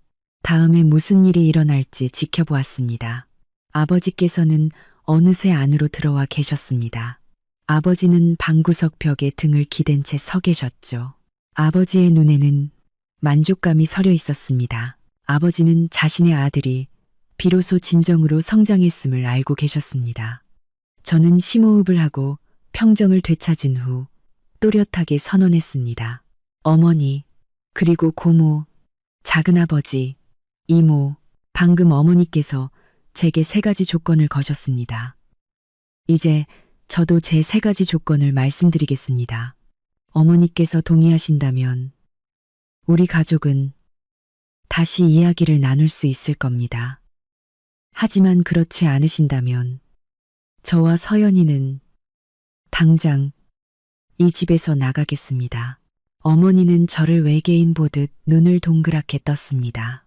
다음에 무슨 일이 일어날지 지켜보았습니다. 아버지께서는 어느새 안으로 들어와 계셨습니다. 아버지는 방구석 벽에 등을 기댄 채 서 계셨죠. 아버지의 눈에는 만족감이 서려 있었습니다. 아버지는 자신의 아들이 비로소 진정으로 성장했음을 알고 계셨습니다. 저는 심호흡을 하고 평정을 되찾은 후 또렷하게 선언했습니다. 어머니, 그리고 고모, 작은아버지, 이모, 방금 어머니께서 제게 3가지 조건을 거셨습니다. 이제 저도 제 3가지 조건을 말씀드리겠습니다. 어머니께서 동의하신다면 우리 가족은 다시 이야기를 나눌 수 있을 겁니다. 하지만 그렇지 않으신다면 저와 서연이는 당장 이 집에서 나가겠습니다. 어머니는 저를 외계인 보듯 눈을 동그랗게 떴습니다.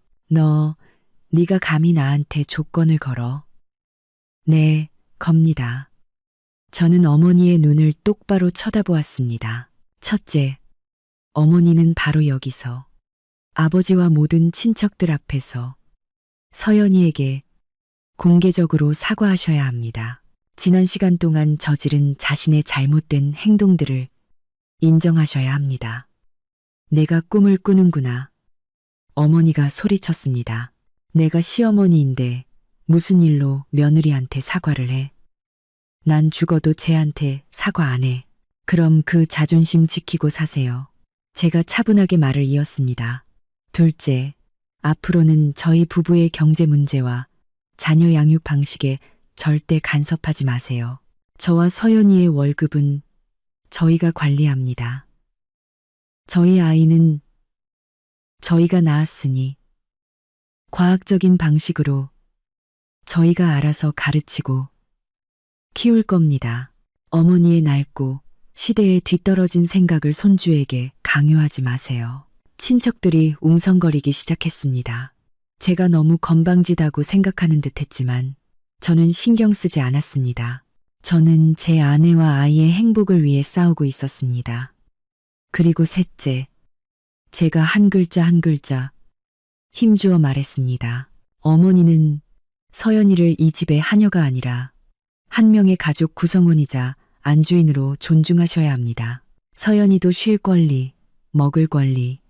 네가 감히 나한테 조건을 걸어? 네, 겁니다. 저는 어머니의 눈을 똑바로 쳐다보았습니다. 첫째, 어머니는 바로 여기서 아버지와 모든 친척들 앞에서 서연이에게 공개적으로 사과하셔야 합니다. 지난 시간 동안 저지른 자신의 잘못된 행동들을 인정하셔야 합니다. 내가 꿈을 꾸는구나. 어머니가 소리쳤습니다. 내가 시어머니인데 무슨 일로 며느리한테 사과를 해? 난 죽어도 쟤한테 사과 안 해. 그럼 그 자존심 지키고 사세요. 제가 차분하게 말을 이었습니다. 둘째, 앞으로는 저희 부부의 경제 문제와 자녀 양육 방식에 절대 간섭하지 마세요. 저와 서연이의 월급은 저희가 관리합니다. 저희 아이는 저희가 낳았으니 과학적인 방식으로 저희가 알아서 가르치고 키울 겁니다. 어머니의 낡고 시대에 뒤떨어진 생각을 손주에게 강요하지 마세요. 친척들이 웅성거리기 시작했습니다. 제가 너무 건방지다고 생각하는 듯 했지만 저는 신경 쓰지 않았습니다. 저는 제 아내와 아이의 행복을 위해 싸우고 있었습니다. 그리고 셋째, 제가 한 글자 한 글자 힘주어 말했습니다. 어머니는 서연이를 이 집의 하녀가 아니라 한 명의 가족 구성원이자 안주인으로 존중하셔야 합니다. 서연이도 쉴 권리, 먹을 권리,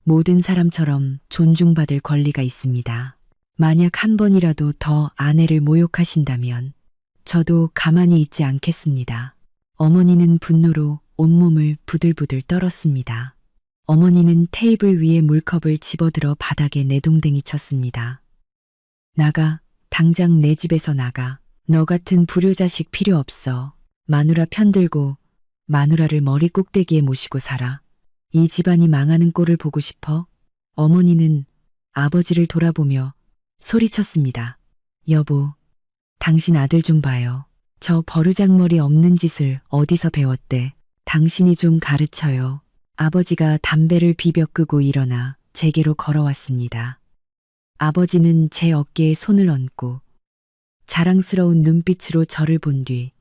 모든 사람처럼 존중받을 권리가 있습니다. 만약 한 번이라도 더 아내를 모욕하신다면 저도 가만히 있지 않겠습니다. 어머니는 분노로 온몸을 부들부들 떨었습니다. 어머니는 테이블 위에 물컵을 집어들어 바닥에 내동댕이 쳤습니다. 나가, 당장 내 집에서 나가. 너 같은 불효자식 필요 없어. 마누라 편들고 마누라를 머리 꼭대기에 모시고 살아. 이 집안이 망하는 꼴을 보고 싶어? 어머니는 아버지를 돌아보며 소리쳤습니다. 여보, 당신 아들 좀 봐요. 저 버르장머리 없는 짓을 어디서 배웠대. 당신이 좀 가르쳐요. 아버지가 담배를 비벼 끄고 일어나 제게로 걸어왔습니다. 아버지는 제 어깨에 손을 얹고 자랑스러운 눈빛으로 저를 본 뒤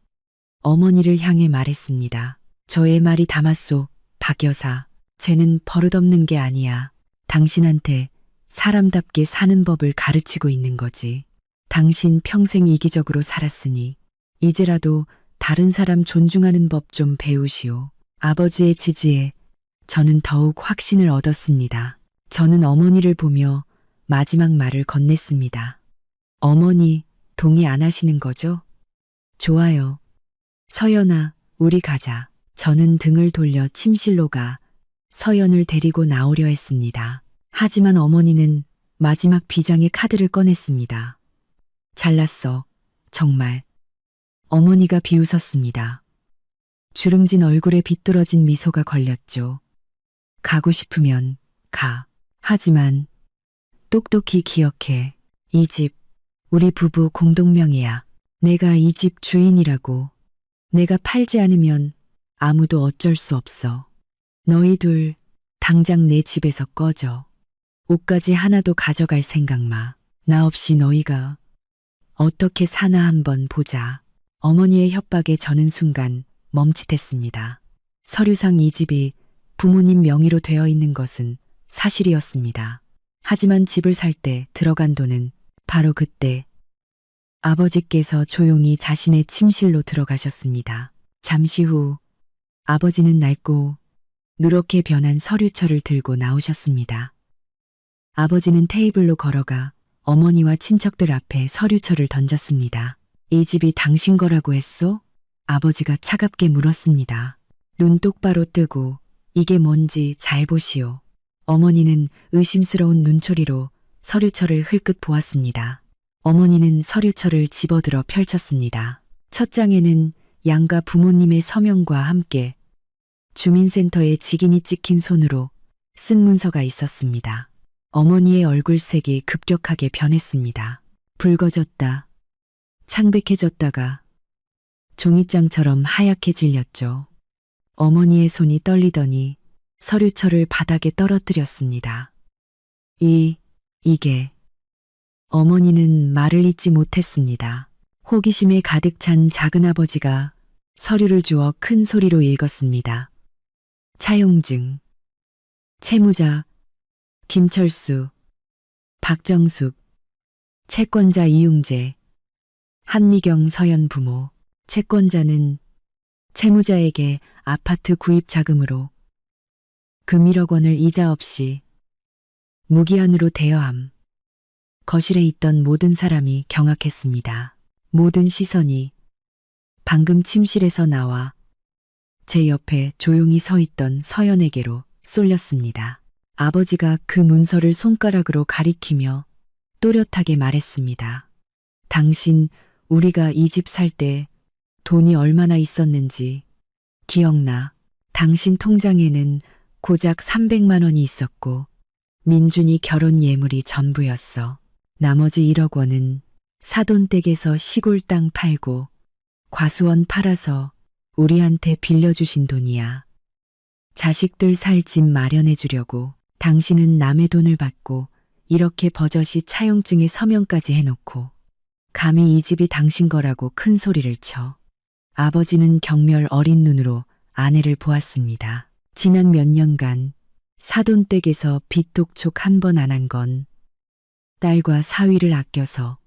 어머니를 향해 말했습니다. 저의 말이 담았소, 박 여사. 쟤는 버릇없는 게 아니야. 당신한테 사람답게 사는 법을 가르치고 있는 거지. 당신 평생 이기적으로 살았으니 이제라도 다른 사람 존중하는 법 좀 배우시오. 아버지의 지지에 저는 더욱 확신을 얻었습니다. 저는 어머니를 보며 마지막 말을 건넸습니다. 어머니, 동의 안 하시는 거죠? 좋아요. 서연아, 우리 가자. 저는 등을 돌려 침실로 가 서연을 데리고 나오려 했습니다. 하지만 어머니는 마지막 비장의 카드를 꺼냈습니다. 잘났어. 정말. 어머니가 비웃었습니다. 주름진 얼굴에 비뚤어진 미소가 걸렸죠. 가고 싶으면 가. 하지만 똑똑히 기억해. 이 집, 우리 부부 공동명의야. 내가 이 집 주인이라고. 내가 팔지 않으면 아무도 어쩔 수 없어. 너희 둘 당장 내 집에서 꺼져. 옷까지 하나도 가져갈 생각 마. 나 없이 너희가 어떻게 사나 한번 보자. 어머니의 협박에 저는 순간 멈칫했습니다. 서류상 이 집이 부모님 명의로 되어 있는 것은 사실이었습니다. 하지만 집을 살 때 들어간 돈은 바로 그때 아버지께서 조용히 자신의 침실로 들어가셨습니다. 잠시 후 아버지는 낡고 누렇게 변한 서류철을 들고 나오셨습니다. 아버지는 테이블로 걸어가 어머니와 친척들 앞에 서류철을 던졌습니다. 이 집이 당신 거라고 했소? 아버지가 차갑게 물었습니다. 눈 똑바로 뜨고 이게 뭔지 잘 보시오. 어머니는 의심스러운 눈초리로 서류철을 흘끗 보았습니다. 어머니는 서류철을 집어들어 펼쳤습니다. 첫 장에는 양가 부모님의 서명과 함께 주민센터에 직인이 찍힌 손으로 쓴 문서가 있었습니다. 어머니의 얼굴색이 급격하게 변했습니다. 붉어졌다. 창백해졌다가 종이장처럼 하얗게 질렸죠. 어머니의 손이 떨리더니 서류철을 바닥에 떨어뜨렸습니다. 이게. 어머니는 말을 잇지 못했습니다. 호기심에 가득 찬 작은아버지가 서류를 주어 큰 소리로 읽었습니다. 차용증. 채무자 김철수, 박정숙, 채권자 이웅재, 한미경 서연 부모. 채권자는 채무자에게 아파트 구입 자금으로 금 1억 원을 이자 없이 무기한으로 대여함. 거실에 있던 모든 사람이 경악했습니다. 모든 시선이 방금 침실에서 나와 제 옆에 조용히 서 있던 서연에게로 쏠렸습니다. 아버지가 그 문서를 손가락으로 가리키며 또렷하게 말했습니다. 당신, 우리가 이 집 살 때 돈이 얼마나 있었는지 기억나. 당신 통장에는 고작 300만 원이 있었고 민준이 결혼 예물이 전부였어. 나머지 1억 원은 사돈댁에서 시골 땅 팔고 과수원 팔아서 우리한테 빌려주신 돈이야. 자식들 살 집 마련해 주려고. 당신은 남의 돈을 받고 이렇게 버젓이 차용증에 서명까지 해놓고 감히 이 집이 당신 거라고 큰 소리를 쳐. 아버지는 경멸 어린 눈으로 아내를 보았습니다. 지난 몇 년간 사돈댁에서 빚독촉 한 번 안 한 건 딸과 사위를 아껴서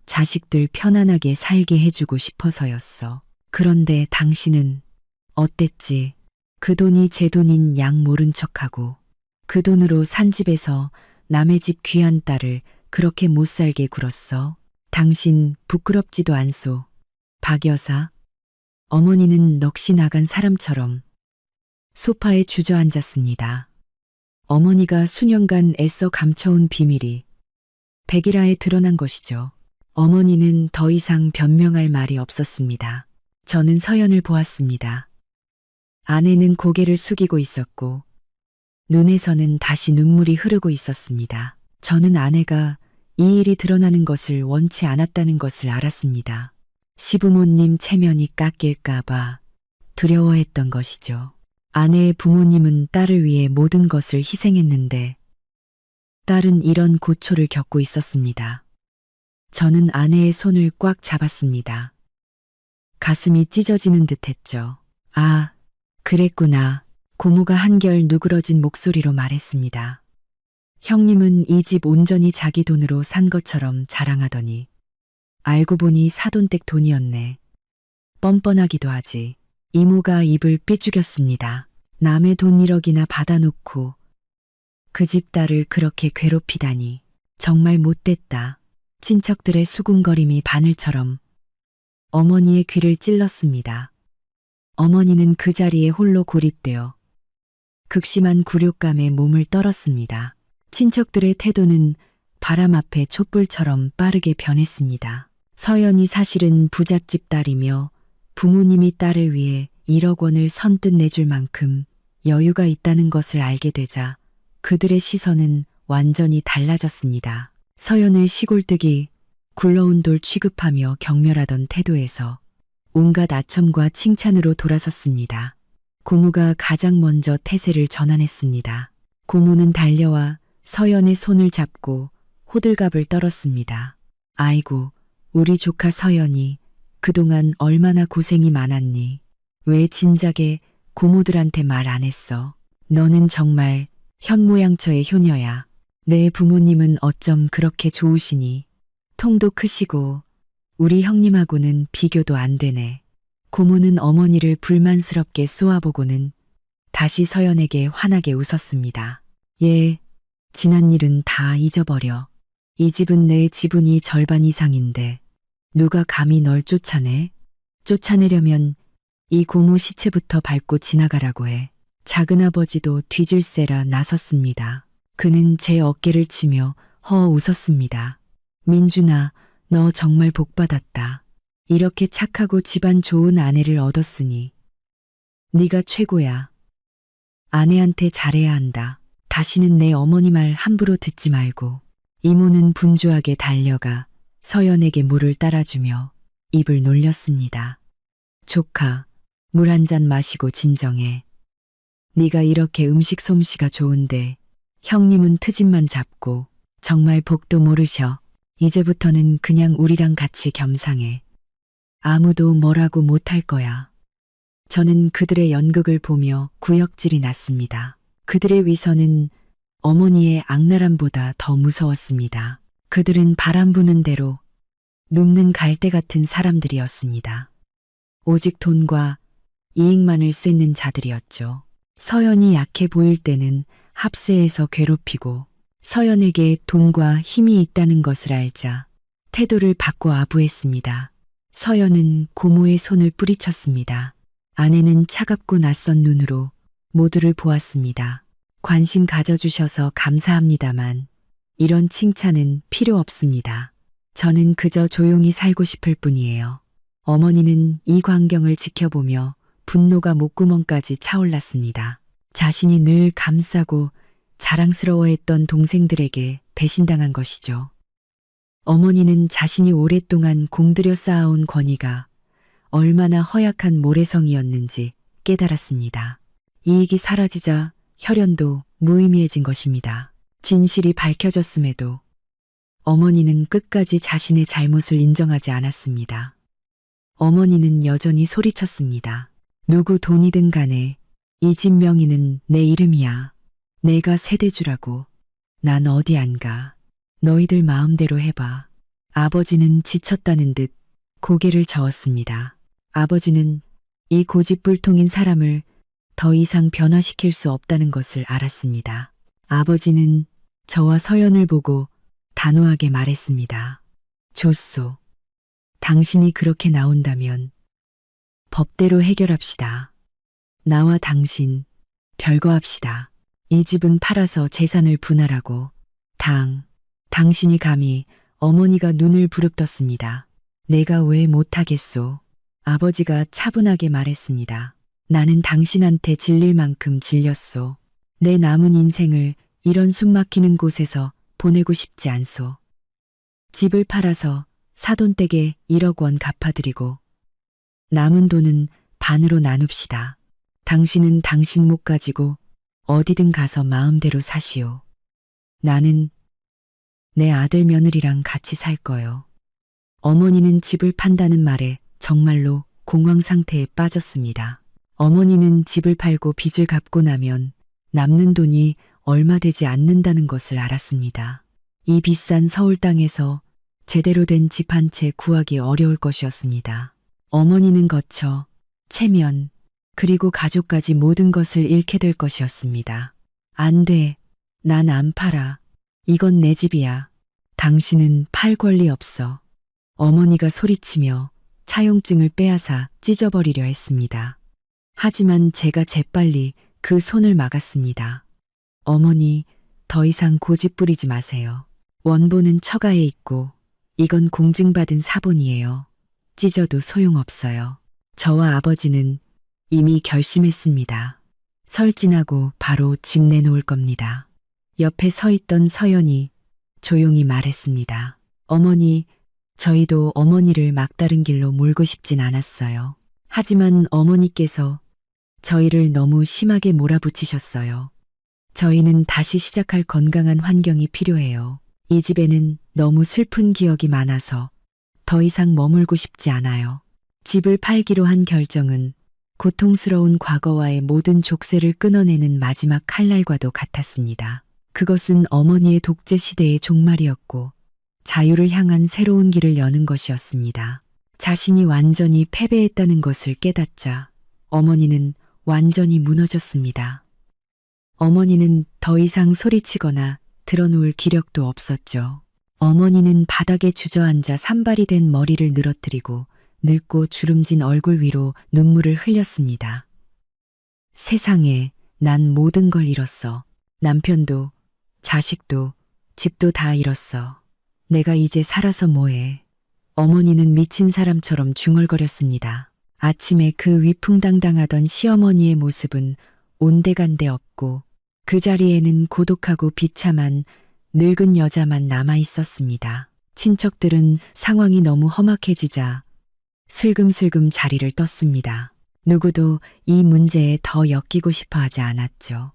자식들 편안하게 살게 해주고 싶어서였어. 그런데 당신은 어땠지? 그 돈이 제 돈인 양 모른 척하고 그 돈으로 산 집에서 남의 집 귀한 딸을 그렇게 못 살게 굴었어. 당신 부끄럽지도 않소. 박 여사. 어머니는 넋이 나간 사람처럼 소파에 주저앉았습니다. 어머니가 수년간 애써 감춰온 비밀이 백일하에 드러난 것이죠. 어머니는 더 이상 변명할 말이 없었습니다. 저는 서연을 보았습니다. 아내는 고개를 숙이고 있었고 눈에서는 다시 눈물이 흐르고 있었습니다. 저는 아내가 이 일이 드러나는 것을 원치 않았다는 것을 알았습니다. 시부모님 체면이 깎일까봐 두려워했던 것이죠. 아내의 부모님은 딸을 위해 모든 것을 희생했는데 딸은 이런 고초를 겪고 있었습니다. 저는 아내의 손을 꽉 잡았습니다. 가슴이 찢어지는 듯 했죠. 아, 그랬구나. 고모가 한결 누그러진 목소리로 말했습니다. 형님은 이 집 온전히 자기 돈으로 산 것처럼 자랑하더니 알고 보니 사돈댁 돈이었네. 뻔뻔하기도 하지. 이모가 입을 삐죽였습니다. 남의 돈 1억이나 받아놓고 그 집 딸을 그렇게 괴롭히다니 정말 못됐다. 친척들의 수군거림이 바늘처럼 어머니의 귀를 찔렀습니다. 어머니는 그 자리에 홀로 고립되어 극심한 굴욕감에 몸을 떨었습니다. 친척들의 태도는 바람 앞에 촛불처럼 빠르게 변했습니다. 서연이 사실은 부잣집 딸이며 부모님이 딸을 위해 1억 원을 선뜻 내줄 만큼 여유가 있다는 것을 알게 되자 그들의 시선은 완전히 달라졌습니다. 서연을 시골뜨기, 굴러온 돌 취급하며 경멸하던 태도에서 온갖 아첨과 칭찬으로 돌아섰습니다. 고모가 가장 먼저 태세를 전환했습니다. 고모는 달려와 서연의 손을 잡고 호들갑을 떨었습니다. 아이고, 우리 조카 서연이 그동안 얼마나 고생이 많았니? 왜 진작에 고모들한테 말 안 했어? 너는 정말 현모양처의 효녀야. 내 부모님은 어쩜 그렇게 좋으시니? 통도 크시고 우리 형님하고는 비교도 안 되네. 고모는 어머니를 불만스럽게 쏘아보고는 다시 서연에게 환하게 웃었습니다. 예, 지난 일은 다 잊어버려. 이 집은 내 지분이 절반 이상인데 누가 감히 널 쫓아내? 쫓아내려면 이 고모 시체부터 밟고 지나가라고 해. 작은아버지도 뒤질세라 나섰습니다. 그는 제 어깨를 치며 허 웃었습니다. 민준아, 너 정말 복받았다. 이렇게 착하고 집안 좋은 아내를 얻었으니 네가 최고야. 아내한테 잘해야 한다. 다시는 내 어머니 말 함부로 듣지 말고. 이모는 분주하게 달려가 서연에게 물을 따라주며 입을 놀렸습니다. 조카, 물 한 잔 마시고 진정해. 네가 이렇게 음식 솜씨가 좋은데 형님은 트집만 잡고 정말 복도 모르셔. 이제부터는 그냥 우리랑 같이 겸상해. 아무도 뭐라고 못할 거야. 저는 그들의 연극을 보며 구역질이 났습니다. 그들의 위선은 어머니의 악랄함보다 더 무서웠습니다. 그들은 바람 부는 대로 눕는 갈대 같은 사람들이었습니다. 오직 돈과 이익만을 쫓는 자들이었죠. 서연이 약해 보일 때는 합세해서 괴롭히고 서연에게 돈과 힘이 있다는 것을 알자 태도를 바꿔 아부했습니다. 서연은 고모의 손을 뿌리쳤습니다. 아내는 차갑고 낯선 눈으로 모두를 보았습니다. 관심 가져주셔서 감사합니다만 이런 칭찬은 필요 없습니다. 저는 그저 조용히 살고 싶을 뿐이에요. 어머니는 이 광경을 지켜보며 분노가 목구멍까지 차올랐습니다. 자신이 늘 감싸고 자랑스러워했던 동생들에게 배신당한 것이죠. 어머니는 자신이 오랫동안 공들여 쌓아온 권위가 얼마나 허약한 모래성이었는지 깨달았습니다. 이익이 사라지자 혈연도 무의미해진 것입니다. 진실이 밝혀졌음에도 어머니는 끝까지 자신의 잘못을 인정하지 않았습니다. 어머니는 여전히 소리쳤습니다. 누구 돈이든 간에 이 집 명의는 내 이름이야. 내가 세대주라고. 난 어디 안 가. 너희들 마음대로 해봐. 아버지는 지쳤다는 듯 고개를 저었습니다. 아버지는 이 고집불통인 사람을 더 이상 변화시킬 수 없다는 것을 알았습니다. 아버지는 저와 서연을 보고 단호하게 말했습니다. 좋소. 당신이 그렇게 나온다면 법대로 해결합시다. 나와 당신 별거합시다. 이 집은 팔아서 재산을 분할하고 당신이 감히 어머니가 눈을 부릅떴습니다. 내가 왜 못하겠소? 아버지가 차분하게 말했습니다. 나는 당신한테 질릴 만큼 질렸소. 내 남은 인생을 이런 숨막히는 곳에서 보내고 싶지 않소. 집을 팔아서 사돈댁에 1억 원 갚아드리고 남은 돈은 반으로 나눕시다. 당신은 당신 목 가지고 어디든 가서 마음대로 사시오. 나는 내 아들 며느리랑 같이 살 거요. 어머니는 집을 판다는 말에 정말로 공황 상태에 빠졌습니다. 어머니는 집을 팔고 빚을 갚고 나면 남는 돈이 얼마 되지 않는다는 것을 알았습니다. 이 비싼 서울 땅에서 제대로 된 집 한 채 구하기 어려울 것이었습니다. 어머니는 거쳐 체면, 그리고 가족까지 모든 것을 잃게 될 것이었습니다. 안 돼. 난 안 팔아. 이건 내 집이야. 당신은 팔 권리 없어. 어머니가 소리치며 차용증을 빼앗아 찢어버리려 했습니다. 하지만 제가 재빨리 그 손을 막았습니다. 어머니, 더 이상 고집 부리지 마세요. 원본은 처가에 있고 이건 공증받은 사본이에요. 찢어도 소용없어요. 저와 아버지는 이미 결심했습니다. 설 지나고 바로 집 내놓을 겁니다. 옆에 서 있던 서연이 조용히 말했습니다. 어머니, 저희도 어머니를 막다른 길로 몰고 싶진 않았어요. 하지만 어머니께서 저희를 너무 심하게 몰아붙이셨어요. 저희는 다시 시작할 건강한 환경이 필요해요. 이 집에는 너무 슬픈 기억이 많아서 더 이상 머물고 싶지 않아요. 집을 팔기로 한 결정은 고통스러운 과거와의 모든 족쇄를 끊어내는 마지막 칼날과도 같았습니다. 그것은 어머니의 독재 시대의 종말이었고 자유를 향한 새로운 길을 여는 것이었습니다. 자신이 완전히 패배했다는 것을 깨닫자 어머니는 완전히 무너졌습니다. 어머니는 더 이상 소리치거나 드러누울 기력도 없었죠. 어머니는 바닥에 주저앉아 산발이 된 머리를 늘어뜨리고 늙고 주름진 얼굴 위로 눈물을 흘렸습니다. 세상에, 난 모든 걸 잃었어. 남편도, 자식도, 집도 다 잃었어. 내가 이제 살아서 뭐해. 어머니는 미친 사람처럼 중얼거렸습니다. 아침에 그 위풍당당하던 시어머니의 모습은 온데간데 없고 그 자리에는 고독하고 비참한 늙은 여자만 남아 있었습니다. 친척들은 상황이 너무 험악해지자 슬금슬금 자리를 떴습니다. 누구도 이 문제에 더 엮이고 싶어 하지 않았죠.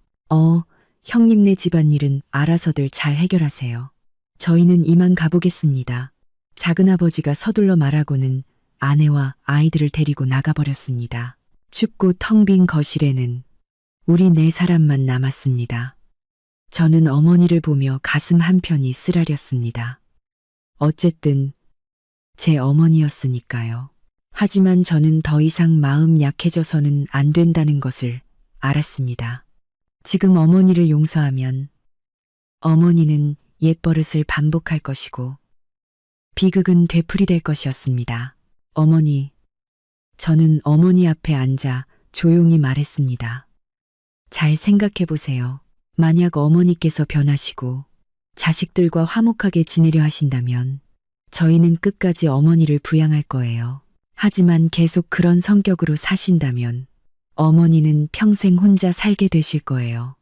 형님네 집안일은 알아서들 잘 해결하세요. 저희는 이만 가보겠습니다. 작은아버지가 서둘러 말하고는 아내와 아이들을 데리고 나가버렸습니다. 춥고 텅 빈 거실에는 우리 네 사람만 남았습니다. 저는 어머니를 보며 가슴 한편이 쓰라렸습니다. 어쨌든 제 어머니였으니까요. 하지만 저는 더 이상 마음 약해져서는 안 된다는 것을 알았습니다. 지금 어머니를 용서하면 어머니는 옛버릇을 반복할 것이고 비극은 되풀이될 것이었습니다. 어머니, 저는 어머니 앞에 앉아 조용히 말했습니다. 잘 생각해 보세요. 만약 어머니께서 변하시고 자식들과 화목하게 지내려 하신다면 저희는 끝까지 어머니를 부양할 거예요. 하지만 계속 그런 성격으로 사신다면 어머니는 평생 혼자 살게 되실 거예요.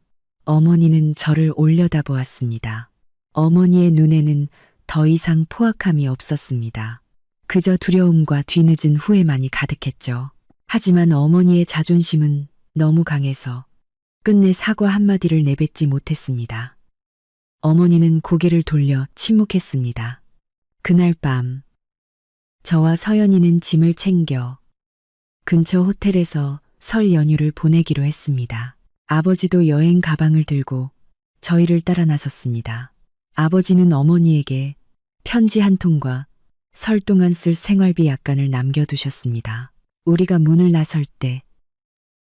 어머니는 저를 올려다보았습니다. 어머니의 눈에는 더 이상 포악함이 없었습니다. 그저 두려움과 뒤늦은 후회만이 가득했죠. 하지만 어머니의 자존심은 너무 강해서 끝내 사과 한마디를 내뱉지 못했습니다. 어머니는 고개를 돌려 침묵했습니다. 그날 밤 저와 서연이는 짐을 챙겨 근처 호텔에서 설 연휴를 보내기로 했습니다. 아버지도 여행 가방을 들고 저희를 따라 나섰습니다. 아버지는 어머니에게 편지 한 통과 설 동안 쓸 생활비 약간을 남겨두셨습니다. 우리가 문을 나설 때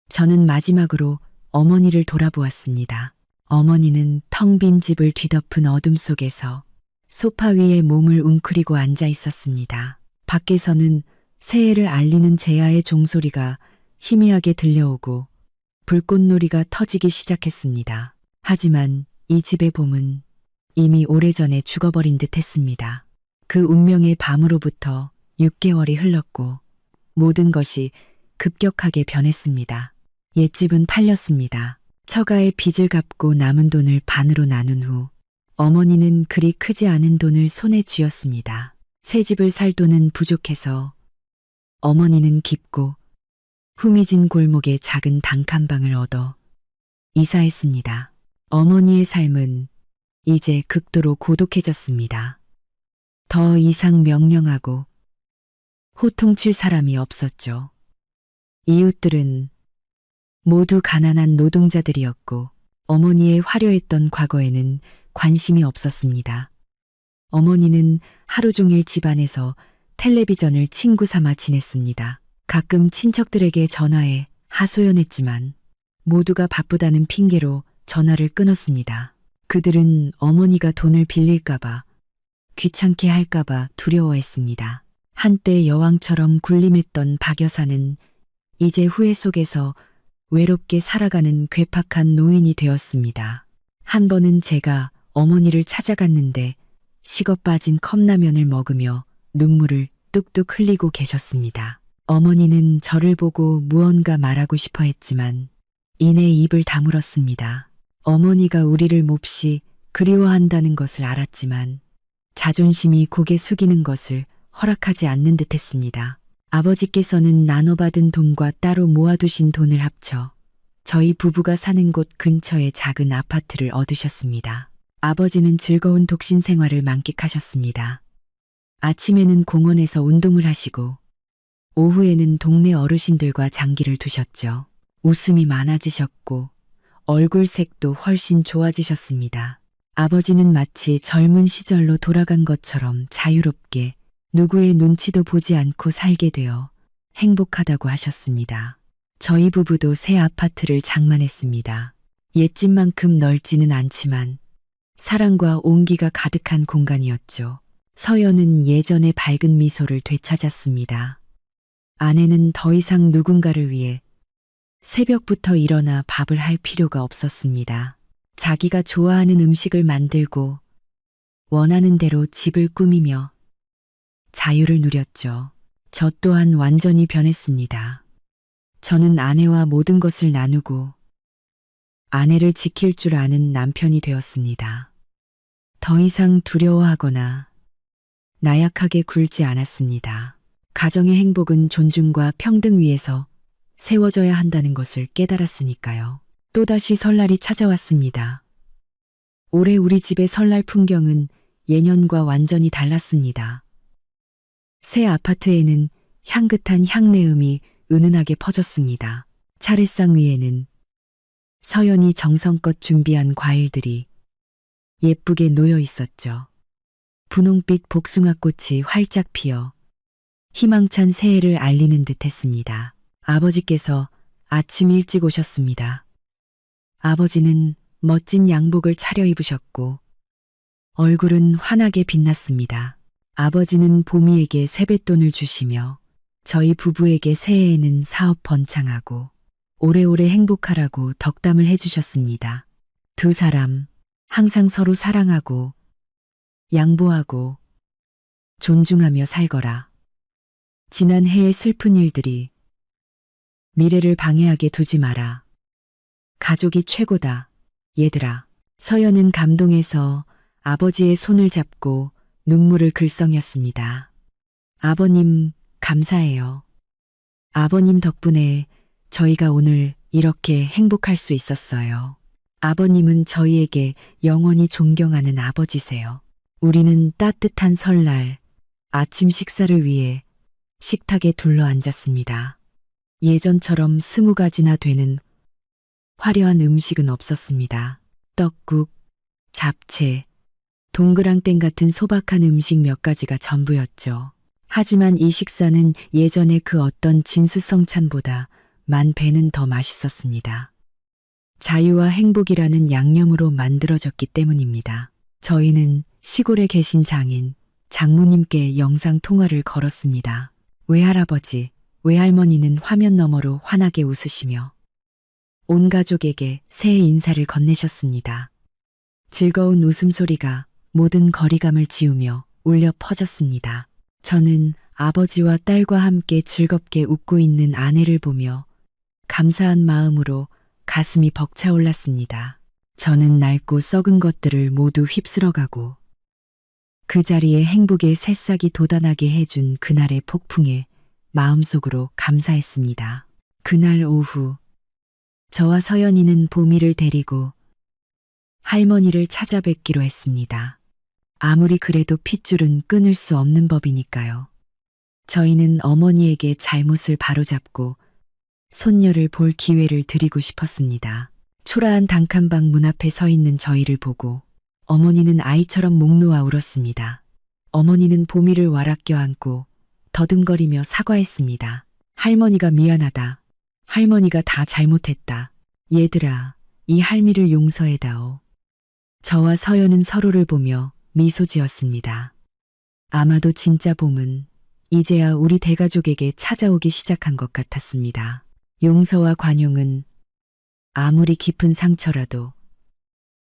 저는 마지막으로 어머니를 돌아보았습니다. 어머니는 텅 빈 집을 뒤덮은 어둠 속에서 소파 위에 몸을 웅크리고 앉아 있었습니다. 밖에서는 새해를 알리는 제야의 종소리가 희미하게 들려오고 불꽃놀이가 터지기 시작했습니다. 하지만 이 집의 봄은 이미 오래전에 죽어버린 듯 했습니다. 그 운명의 밤으로부터 6개월이 흘렀고 모든 것이 급격하게 변했습니다. 옛집은 팔렸습니다. 처가의 빚을 갚고 남은 돈을 반으로 나눈 후 어머니는 그리 크지 않은 돈을 손에 쥐었습니다. 새 집을 살 돈은 부족해서 어머니는 깊고 후미진 골목에 작은 단칸방을 얻어 이사했습니다. 어머니의 삶은 이제 극도로 고독해졌습니다. 더 이상 명령하고 호통칠 사람이 없었죠. 이웃들은 모두 가난한 노동자들이었고 어머니의 화려했던 과거에는 관심이 없었습니다. 어머니는 하루 종일 집안에서 텔레비전을 친구 삼아 지냈습니다. 가끔 친척들에게 전화해 하소연했지만 모두가 바쁘다는 핑계로 전화를 끊었습니다. 그들은 어머니가 돈을 빌릴까봐, 귀찮게 할까봐 두려워했습니다. 한때 여왕처럼 군림했던 박 여사는 이제 후회 속에서 외롭게 살아가는 괴팍한 노인이 되었습니다. 한 번은 제가 어머니를 찾아갔는데 식어 빠진 컵라면을 먹으며 눈물을 뚝뚝 흘리고 계셨습니다. 어머니는 저를 보고 무언가 말하고 싶어 했지만 이내 입을 다물었습니다. 어머니가 우리를 몹시 그리워한다는 것을 알았지만 자존심이 고개 숙이는 것을 허락하지 않는 듯 했습니다. 아버지께서는 나눠받은 돈과 따로 모아두신 돈을 합쳐 저희 부부가 사는 곳 근처의 작은 아파트를 얻으셨습니다. 아버지는 즐거운 독신 생활을 만끽하셨습니다. 아침에는 공원에서 운동을 하시고 오후에는 동네 어르신들과 장기를 두셨죠. 웃음이 많아지셨고 얼굴색도 훨씬 좋아지셨습니다. 아버지는 마치 젊은 시절로 돌아간 것처럼 자유롭게 누구의 눈치도 보지 않고 살게 되어 행복하다고 하셨습니다. 저희 부부도 새 아파트를 장만했습니다. 옛집만큼 넓지는 않지만 사랑과 온기가 가득한 공간이었죠. 서연은 예전의 밝은 미소를 되찾았습니다. 아내는 더 이상 누군가를 위해 새벽부터 일어나 밥을 할 필요가 없었습니다. 자기가 좋아하는 음식을 만들고 원하는 대로 집을 꾸미며 자유를 누렸죠. 저 또한 완전히 변했습니다. 저는 아내와 모든 것을 나누고 아내를 지킬 줄 아는 남편이 되었습니다. 더 이상 두려워하거나 나약하게 굴지 않았습니다. 가정의 행복은 존중과 평등 위에서 세워져야 한다는 것을 깨달았으니까요. 또다시 설날이 찾아왔습니다. 올해 우리 집의 설날 풍경은 예년과 완전히 달랐습니다. 새 아파트에는 향긋한 향내음이 은은하게 퍼졌습니다. 차례상 위에는 서연이 정성껏 준비한 과일들이 예쁘게 놓여 있었죠. 분홍빛 복숭아꽃이 활짝 피어 희망찬 새해를 알리는 듯 했습니다. 아버지께서 아침 일찍 오셨습니다. 아버지는 멋진 양복을 차려입으셨고 얼굴은 환하게 빛났습니다. 아버지는 보미에게 세뱃돈을 주시며 저희 부부에게 새해에는 사업 번창하고 오래오래 행복하라고 덕담을 해주셨습니다. 두 사람 항상 서로 사랑하고 양보하고 존중하며 살거라. 지난 해의 슬픈 일들이 미래를 방해하게 두지 마라. 가족이 최고다. 얘들아. 서연은 감동해서 아버지의 손을 잡고 눈물을 글썽였습니다. 아버님, 감사해요. 아버님 덕분에 저희가 오늘 이렇게 행복할 수 있었어요. 아버님은 저희에게 영원히 존경하는 아버지세요. 우리는 따뜻한 설날 아침 식사를 위해 식탁에 둘러앉았습니다. 예전처럼 20가지나 되는 화려한 음식은 없었습니다. 떡국, 잡채, 동그랑땡 같은 소박한 음식 몇 가지가 전부였죠. 하지만 이 식사는 예전의 그 어떤 진수성찬보다 만 배는 더 맛있었습니다. 자유와 행복이라는 양념으로 만들어졌기 때문입니다. 저희는 시골에 계신 장인, 장모님께 영상 통화를 걸었습니다. 외할아버지, 외할머니는 화면 너머로 환하게 웃으시며 온 가족에게 새해 인사를 건네셨습니다. 즐거운 웃음소리가 모든 거리감을 지우며 울려 퍼졌습니다. 저는 아버지와 딸과 함께 즐겁게 웃고 있는 아내를 보며 감사한 마음으로 가슴이 벅차올랐습니다. 저는 낡고 썩은 것들을 모두 휩쓸어가고 그 자리에 행복의 새싹이 돋아나게 해준 그날의 폭풍에 마음속으로 감사했습니다. 그날 오후 저와 서연이는 보미를 데리고 할머니를 찾아뵙기로 했습니다. 아무리 그래도 핏줄은 끊을 수 없는 법이니까요. 저희는 어머니에게 잘못을 바로잡고 손녀를 볼 기회를 드리고 싶었습니다. 초라한 단칸방 문 앞에 서 있는 저희를 보고 어머니는 아이처럼 목 놓아 울었습니다. 어머니는 보미를 와락 껴안고 더듬거리며 사과했습니다. 할머니가 미안하다. 할머니가 다 잘못했다. 얘들아, 이 할미를 용서해다오. 저와 서연은 서로를 보며 미소 지었습니다. 아마도 진짜 봄은 이제야 우리 대가족에게 찾아오기 시작한 것 같았습니다. 용서와 관용은 아무리 깊은 상처라도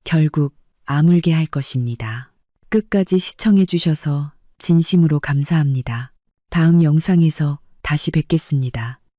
결국 아물게 할 것입니다. 끝까지 시청해 주셔서 진심으로 감사합니다. 다음 영상에서 다시 뵙겠습니다.